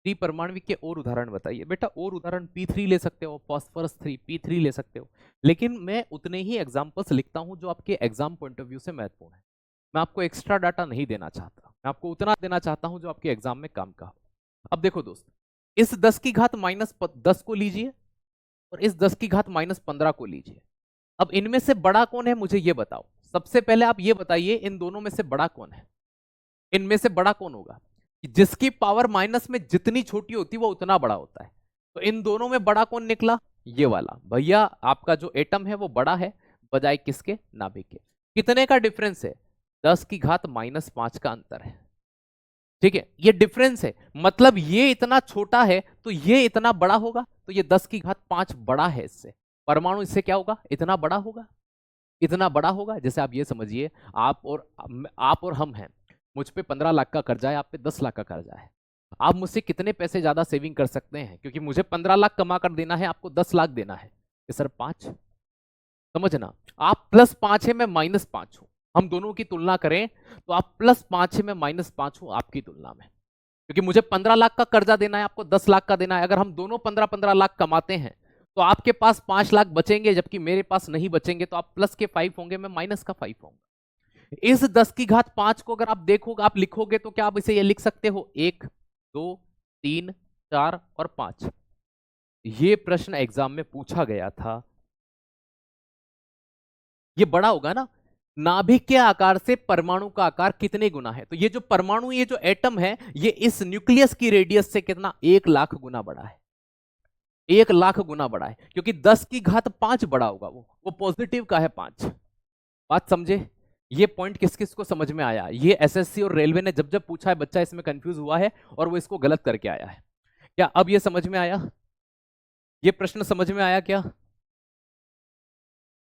त्रिपरमाणविक के और उदाहरण बताइए बेटा, और उदाहरण P3 ले सकते हो, फास्फोरस 3 P3 ले सकते हो, लेकिन मैं उतने ही एग्जांपल्स लिखता हूं जो आपके एग्जाम पॉइंट ऑफ व्यू से महत्वपूर्ण है। मैं आपको एक्स्ट्रा डाटा नहीं देना चाहता, मैं आपको उतना देना चाहता हूं जो आपके एग्जाम में काम का हो। अब देखो दोस्त, इस 10⁻⁻10 को लीजिए और इस 10⁻⁻15 को लीजिए। अब इनमें से बड़ा कौन है मुझे ये बताओ, सबसे पहले आप ये बताइए इन दोनों में से बड़ा कौन है, इनमें से बड़ा कौन होगा, जिसकी पावर माइनस में जितनी छोटी होती है वो उतना बड़ा होता है। तो इन दोनों में बड़ा कौन निकला, ये वाला भैया, आपका जो एटम है वो बड़ा है बजाय किसके, नाभिक के। कितने का डिफरेंस है, 10⁻⁻5 का अंतर है, ठीक है। ये डिफरेंस है, मतलब ये इतना छोटा है तो ये इतना बड़ा होगा, तो ये 10⁻5 बड़ा है इससे, परमाणु इससे क्या होगा, इतना बड़ा होगा, इतना बड़ा होगा। जैसे आप ये समझिए, आप और हम हैं, मुझ पे 15 लाख का कर्जा है, आप पे 10 लाख का कर्जा है। आप मुझसे कितने पैसे ज्यादा सेविंग कर सकते हैं, क्योंकि मुझे 15 लाख कमा कर देना है, आपको 10 लाख देना है, कि सर 5, समझना, आप +5 है, मैं -5 हूं, हम दोनों की तुलना करें तो आप +5 है, मैं -5 हूं आपकी तुलना में, क्योंकि मुझे 15 लाख का कर्जा देना है, आपको 10 लाख का देना है। अगर हम दोनों 15-15 लाख कमाते हैं तो आपके पास 5 लाख बचेंगे, जबकि मेरे पास नहीं बचेंगे, तो आप प्लस के 5 होंगे, मैं माइनस का 5 होंगे। इस 10⁻5 को अगर आप देखोगे, आप लिखोगे तो क्या आप इसे ये लिख सकते हो, 1 2 3 4 और 5। ये प्रश्न एग्जाम में पूछा गया था, ये बड़ा होगा ना, नाभिक के आकार से परमाणु का आकार कितने गुना है, तो ये जो परमाणु, ये जो एटम है, ये इस न्यूक्लियस की रेडियस से कितना, 1 लाख गुना बड़ा है, 1 लाख गुना बड़ा है, क्योंकि 10⁻5 बड़ा होगा, वो पॉजिटिव का है 5। बात समझे, ये पॉइंट किस किस को समझ में आया, ये एसएससी और रेलवे ने जब जब पूछा है, बच्चा इसमें कंफ्यूज हुआ है और वो इसको गलत करके आया है। क्या अब ये समझ में आया, ये प्रश्न समझ में आया क्या?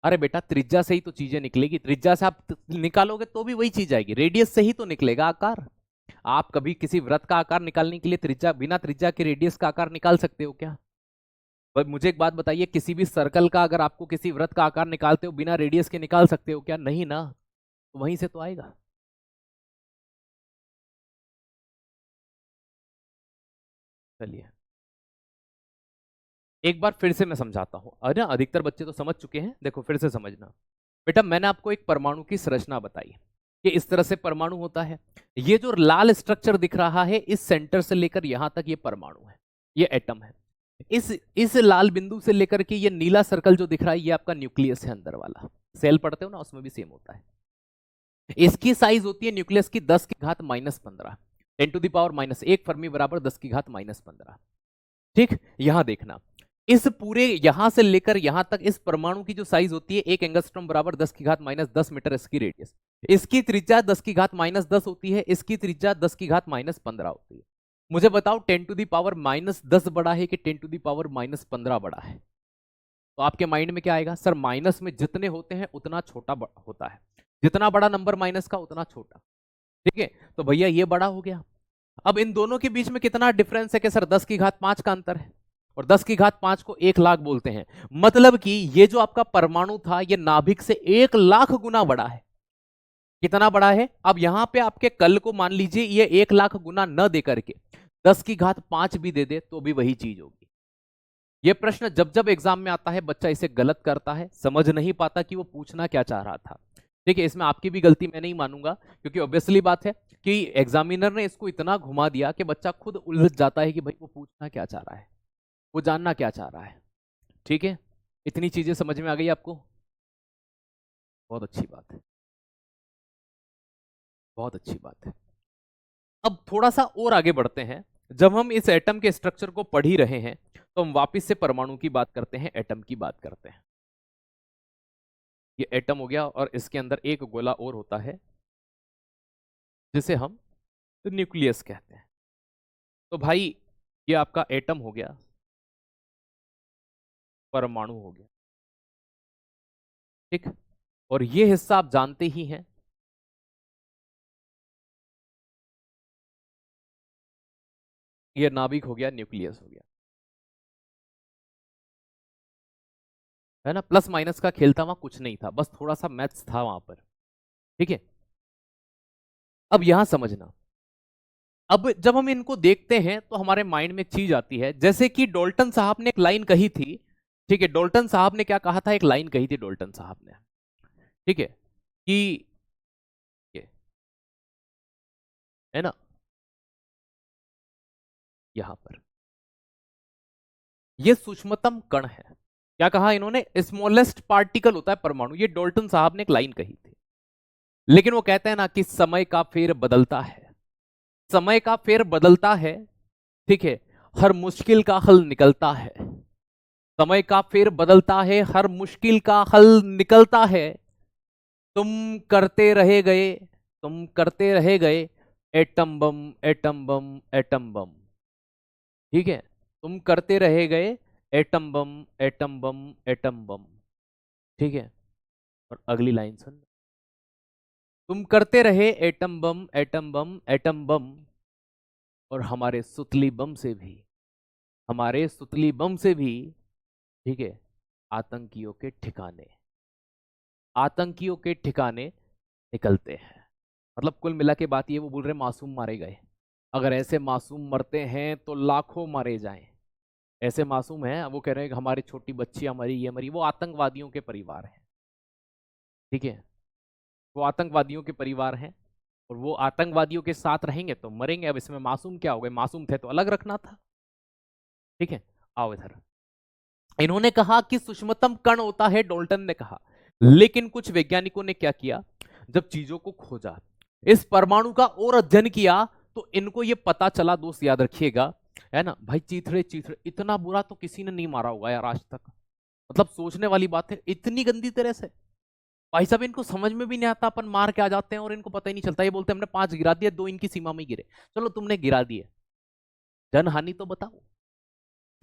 अरे बेटा, त्रिज्या से ही तो चीजें निकलेगी, त्रिज्या से आप निकालोगे तो भी वही चीज आएगी, रेडियस से ही तो निकलेगा आकार। आप कभी किसी वृत्त का आकार निकालने के लिए त्रिज्या, बिना त्रिज्या के रेडियस का आकार निकाल सकते हो क्या? पर मुझे एक बात बताइए, किसी भी सर्कल का अगर आपको किसी वृत्त का आकार निकालते हो, बिना रेडियस के निकाल सकते हो क्या? नहीं ना, तो वहीं से तो आएगा। चलिए एक बार फिर से मैं समझाता हूं, अरे अधिकतर बच्चे तो समझ चुके हैं, देखो फिर से समझना। बेटा मैंने आपको एक परमाणु की संरचना बताई कि इस तरह से परमाणु होता है। ये जो लाल स्ट्रक्चर दिख रहा है, इस सेंटर से लेकर यहां तक ये परमाणु है, ये एटम है। इस लाल बिंदु से लेकर के ये नीला सर्कल जो दिख रहा है, ये आपका न्यूक्लियस है, अंदर वाला। सेल पढ़ते हो ना, उसमें भी सेम होता है। इसकी साइज होती है न्यूक्लियस की 10⁻⁻15, 10⁻⁻1 फर्मी बराबर 10⁻⁻15। ठीक, यहां देखना, इस पूरे यहां से लेकर यहां तक इस परमाणु की जो साइज होती है, 1 एंगस्ट्रॉम बराबर 10⁻⁻10 मीटर इसकी रेडियस। इसकी त्रिज्या 10⁻⁻10 होती है, इसकी त्रिज्या 10⁻⁻15 होती है। मुझे बताओ 10⁻⁻10 बड़ा है कि 10⁻⁻15 बड़ा है? तो आपके माइंड में क्या आएगा, सर माइनस में जितने होते हैं उतना छोटा होता है, जितना बड़ा नंबर माइनस का उतना छोटा। ठीक है, तो भैया ये बड़ा हो गया। अब इन दोनों के बीच में कितना डिफरेंस है कि सर 10⁻5 का अंतर है, और 10 की घात 5 को 1 लाख बोलते हैं। मतलब कि ये जो आपका परमाणु था ये नाभिक से 1 लाख गुना बड़ा है। कितना बड़ा है? अब यहां पे आपके कल को मान लीजिए ये 1 लाख गुना न दे करके 10 की घात 5 भी दे दे तो भी वही चीज होगी। ये प्रश्न जब जब एग्जाम में आता है बच्चा इसे गलत करता है, समझ नहीं पाता कि वो पूछना क्या चाह रहा था। ठीक है, इसमें आपकी भी गलती मैं नहीं मानूंगा, क्योंकि ऑब्वियसली बात है कि एग्जामिनर ने इसको इतना घुमा दिया कि बच्चा खुद उलझ जाता है कि भाई वो पूछना क्या चाह रहा है, वो जानना क्या चाह रहा है। ठीक है, इतनी चीजें समझ में आ गई आपको? बहुत अच्छी बात है, बहुत अच्छी बात है। अब थोड़ा सा और आगे बढ़ते हैं। जब हम इस एटम के स्ट्रक्चर को पढ़ ही रहे हैं तो हम वापस से परमाणु की बात करते हैं, एटम की बात करते हैं। ये एटम हो गया और इसके अंदर एक गोला और होता है जिसे हम न्यूक्लियस कहते हैं। तो भाई ये आपका एटम हो गया, परमाणु हो गया। ठीक, और ये हिस्सा आप जानते ही हैं, ये नाभिक हो गया, न्यूक्लियस हो गया, है ना। प्लस माइनस का खेल था, वहां कुछ नहीं था, बस थोड़ा सा मैथ्स था वहां पर। ठीक है, अब यहां समझना। अब जब हम इनको देखते हैं तो हमारे माइंड में एक चीज आती है, जैसे कि डोल्टन साहब ने एक लाइन कही थी। ठीक है, डोल्टन साहब ने क्या कहा था, एक लाइन कही थी डोल्टन साहब ने। ठीक है, कि ये है ना, यहां पर ये सूक्ष्मतम कण है। क्या कहा इन्होंने? स्मॉलेस्ट पार्टिकल होता है परमाणु। ये डोल्टन साहब ने एक लाइन कही थी। लेकिन वो कहते हैं ना कि समय का फेर बदलता है, समय का फेर बदलता है। ठीक है, हर मुश्किल का हल निकलता है, समय का फेर बदलता है, हर मुश्किल का हल निकलता है। तुम करते रहे गए, तुम करते रहे गए, atom bomb atom bomb atom bomb. ठीक है, तुम करते रहे गए, atom bomb atom bomb atom bomb. ठीक है, और अगली लाइन सुन, तुम करते रहे atom bomb atom bomb atom bomb, और हमारे सुतली बम से भी, हमारे सुतली बम से भी, ठीक है, आतंकियों के ठिकाने, आतंकियों के ठिकाने निकलते हैं। मतलब कुल मिला के बात ये, वो बोल रहे मासूम मारे गए। अगर ऐसे मासूम मरते हैं तो लाखों मारे जाएं। ऐसे मासूम हैं, वो कह रहे हैं कि हमारी छोटी बच्चियां मरी, ये मरी, वो आतंकवादियों के परिवार हैं। ठीक है, वो आतंकवादियों के परिवार हैं और वो आतंकवादियों के साथ रहेंगे तो मरेंगे। अब इसमें मासूम क्या हो गए? मासूम थे तो अलग रखना था। ठीक है, आओ इधर। इन्होंने कहा कि सूक्ष्मतम कण होता है, डोल्टन ने कहा। लेकिन कुछ वैज्ञानिकों ने क्या किया, जब चीजों को खोजा, इस परमाणु का और अध्ययन किया, तो इनको यह पता चला, दोस्त याद रखिएगा, है ना भाई, चीथड़े चीथड़े इतना बुरा तो किसी ने नहीं मारा होगा यार आज तक। मतलब सोचने वाली बात है, इतनी गंदी तरह से। भाई साहब इनको समझ में भी नहीं आता, अपन मार के आ जाते हैं और इनको पता ही नहीं चलता। ये बोलते हैं हमने 5 गिरा दिया, 2 इनकी सीमा में गिरे। चलो तुमने गिरा दिए, जनहानि तो बताओ।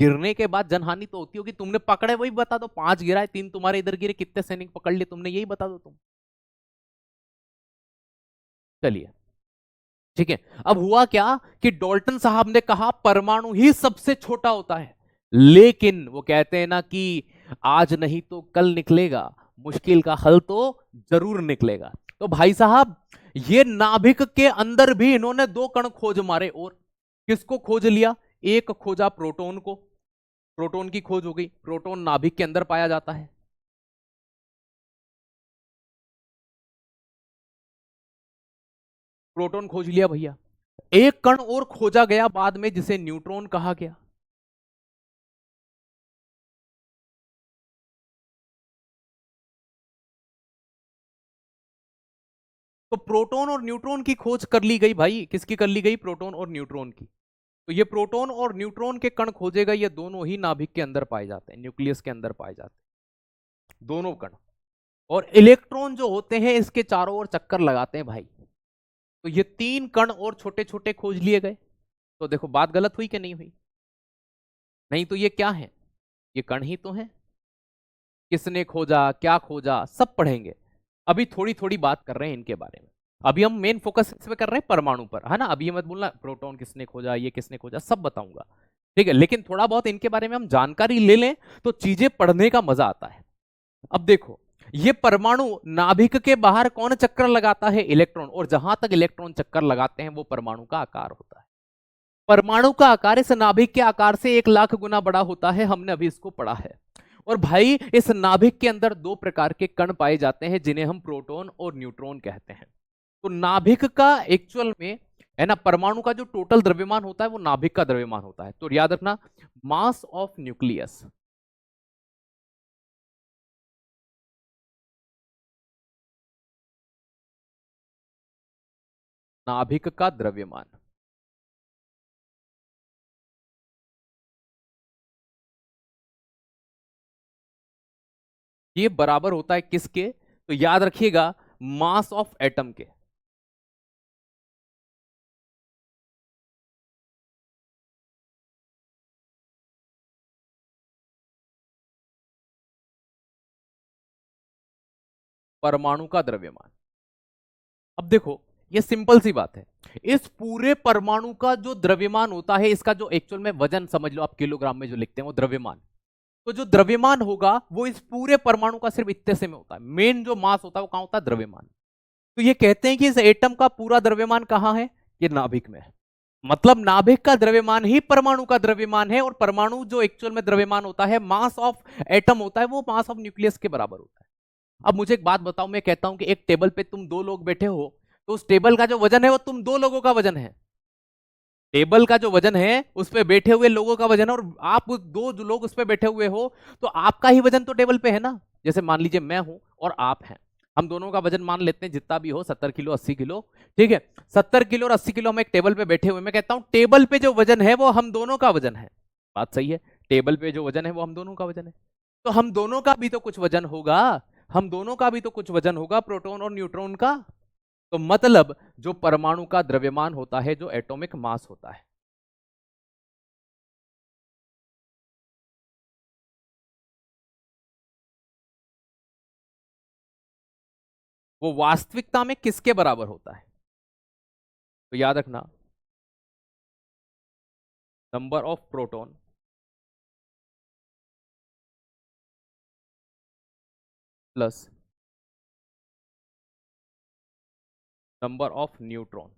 गिरने के बाद जनहानि तो होती होगी, तुमने पकड़े वही बता दो। 5 गिराए, 3 तुम्हारे इधर गिरे, कितने सैनिक पकड़ लिए तुमने, यही बता दो तुम। चलिए, ठीक है। अब हुआ क्या कि डॉल्टन साहब ने कहा परमाणु ही सबसे छोटा होता है, लेकिन वो कहते हैं ना कि आज नहीं तो कल निकलेगा, मुश्किल का हल तो जरूर निकलेगा। तो भाई साहब ये नाभिक के अंदर भी इन्होंने 2 कण खोज मारे। और किसको खोज लिया? एक खोजा प्रोटॉन को, प्रोटॉन की खोज हो गई। प्रोटॉन नाभिक के अंदर पाया जाता है। प्रोटॉन खोज लिया भैया। एक कण और खोजा गया बाद में, जिसे न्यूट्रॉन कहा गया। तो प्रोटॉन और न्यूट्रॉन की खोज कर ली गई भाई। किसकी कर ली गई? प्रोटॉन और न्यूट्रॉन की। तो ये प्रोटॉन और न्यूट्रॉन के कण खोजे गए, ये दोनों ही नाभिक के अंदर पाए जाते हैं, न्यूक्लियस के अंदर पाए जाते हैं दोनों कण। और इलेक्ट्रॉन जो होते हैं इसके चारों ओर चक्कर लगाते हैं भाई। तो ये 3 कण और छोटे छोटे खोज लिए गए। तो देखो बात गलत हुई कि नहीं हुई? नहीं तो ये क्या है? ये कण ही तो है। किसने खोजा, क्या खोजा, सब पढ़ेंगे। अभी थोड़ी थोड़ी बात कर रहे हैं इनके बारे में। अभी हम मेन फोकस इस पे कर रहे हैं परमाणु पर, है ना। अभी मत बोलना प्रोटॉन किसने खोजा, ये किसने खोजा, सब बताऊंगा। ठीक है, लेकिन थोड़ा बहुत इनके बारे में हम जानकारी ले लें तो चीजें पढ़ने का मजा आता है। अब देखो, ये परमाणु नाभिक के बाहर कौन चक्कर लगाता है? इलेक्ट्रॉन। और जहां तक इलेक्ट्रॉन चक्कर लगाते हैं वो परमाणु का आकार होता है। परमाणु का आकार इस नाभिक के आकार से 1,00,000 गुना बड़ा होता है, हमने अभी इसको पढ़ा है। और भाई इस नाभिक के अंदर दो प्रकार के कण पाए जाते हैं जिन्हें हम प्रोटॉन और न्यूट्रॉन कहते हैं। तो नाभिक का एक्चुअल में है ना, परमाणु का जो टोटल द्रव्यमान होता है वो नाभिक का द्रव्यमान होता है। तो याद रखना, मास ऑफ न्यूक्लियस, नाभिक का द्रव्यमान, ये बराबर होता है किसके? तो याद रखिएगा, मास ऑफ एटम के। परमाणु का द्रव्यमान। अब देखो, ये सिंपल सी बात है, इस पूरे परमाणु का जो द्रव्यमान होता है, इसका जो एक्चुअल में वजन समझ लो आप, किलोग्राम में जो लिखते हैं वो द्रव्यमान। तो जो द्रव्यमान होगा वो इस पूरे परमाणु का सिर्फ इतने से में होता है। मेन जो मास होता है वो कहां होता है? द्रव्यमान। तो ये कहते हैं कि इस एटम का पूरा द्रव्यमान कहां है? ये नाभिक में है। मतलब नाभिक का द्रव्यमान ही परमाणु का द्रव्यमान है। और परमाणु जो एक्चुअल में द्रव्यमान होता है, मास ऑफ एटम होता है, वो मास ऑफ न्यूक्लियस के बराबर होता है। अब मुझे एक बात बताओ, मैं कहता हूं कि एक टेबल पे तुम दो लोग बैठे हो, तो उस टेबल का जो वजन है वो तुम दो लोगों का वजन है। टेबल का जो वजन है उस पे बैठे हुए लोगों का वजन है, और आप उस दो जो लोग उस पे बैठे हुए हो तो आपका ही वजन तो टेबल पे है ना। जैसे मान लीजिए मैं हूं और आप हैं, हम दोनों का वजन मान लेते हैं जितना भी हो, 70 किलो 80 किलो, ठीक है। 70 किलो और 80 किलो हम एक टेबल पे बैठे हुए, मैं कहता हूं टेबल पे जो वजन है वो हम दोनों का वजन है। बात सही है, टेबल पे जो वजन है वो हम दोनों का वजन है। तो हम दोनों का भी तो कुछ वजन होगा, हम दोनों का भी तो कुछ वजन होगा, प्रोटॉन और न्यूट्रॉन का। तो मतलब जो परमाणु का द्रव्यमान होता है, जो एटॉमिक मास होता है, वो वास्तविकता में किसके बराबर होता है? तो याद रखना, number of proton plus number of neutron.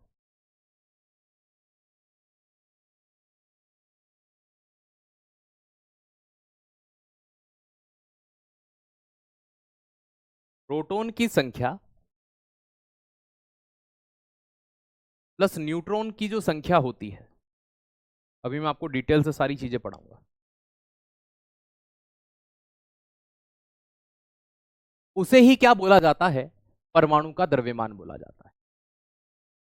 Proton की संख्या प्लस न्यूट्रॉन की जो संख्या होती है, अभी मैं आपको डिटेल से सारी चीजें पढ़ाऊंगा, उसे ही क्या बोला जाता है? परमाणु का द्रव्यमान बोला जाता है।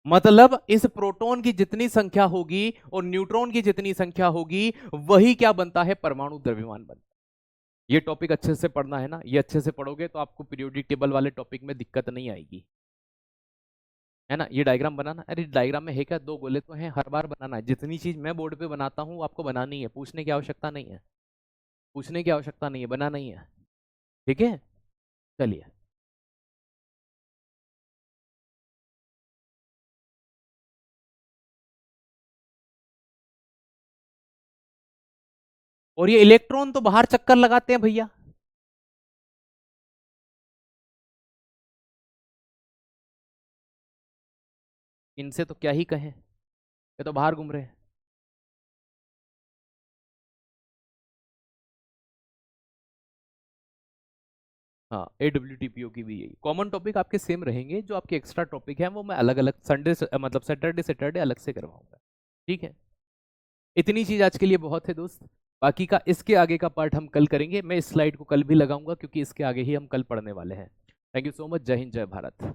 मतलब इस प्रोटॉन की जितनी संख्या होगी और न्यूट्रॉन की जितनी संख्या होगी, वही क्या बनता है? परमाणु द्रव्यमान बनता है। ये टॉपिक अच्छे से पढ़ना है ना, ये अच्छे से पढ़ोगे तो आपको पीरियोडिक टेबल वाले टॉपिक में दिक्कत नहीं आएगी, है ना। ये डायग्राम बनाना, अरे डायग्राम में है क्या? दो गोले तो हैं, हर बार बनाना है। जितनी चीज मैं बोर्ड पे बनाता हूँ आपको बनानी है, पूछने की आवश्यकता नहीं है, पूछने की आवश्यकता नहीं है, बनाना ही है। ठीक है, चलिए। और ये इलेक्ट्रॉन तो बाहर चक्कर लगाते हैं भैया, इनसे तो क्या ही कहें, ये तो बाहर घूम रहे हैं। हाँ, AWTPO की भी यही कॉमन टॉपिक आपके सेम रहेंगे, जो आपके एक्स्ट्रा टॉपिक हैं वो मैं अलग अलग संडे मतलब सैटरडे सैटरडे अलग से करवाऊंगा। ठीक है, इतनी चीज आज के लिए बहुत है दोस्त। बाकी का इसके आगे का पार्ट हम कल करेंगे, मैं इस स्लाइड को कल भी लगाऊंगा क्योंकि इसके आगे ही हम कल पढ़ने वाले हैं। थैंक यू सो मच, जय हिंद जय भारत।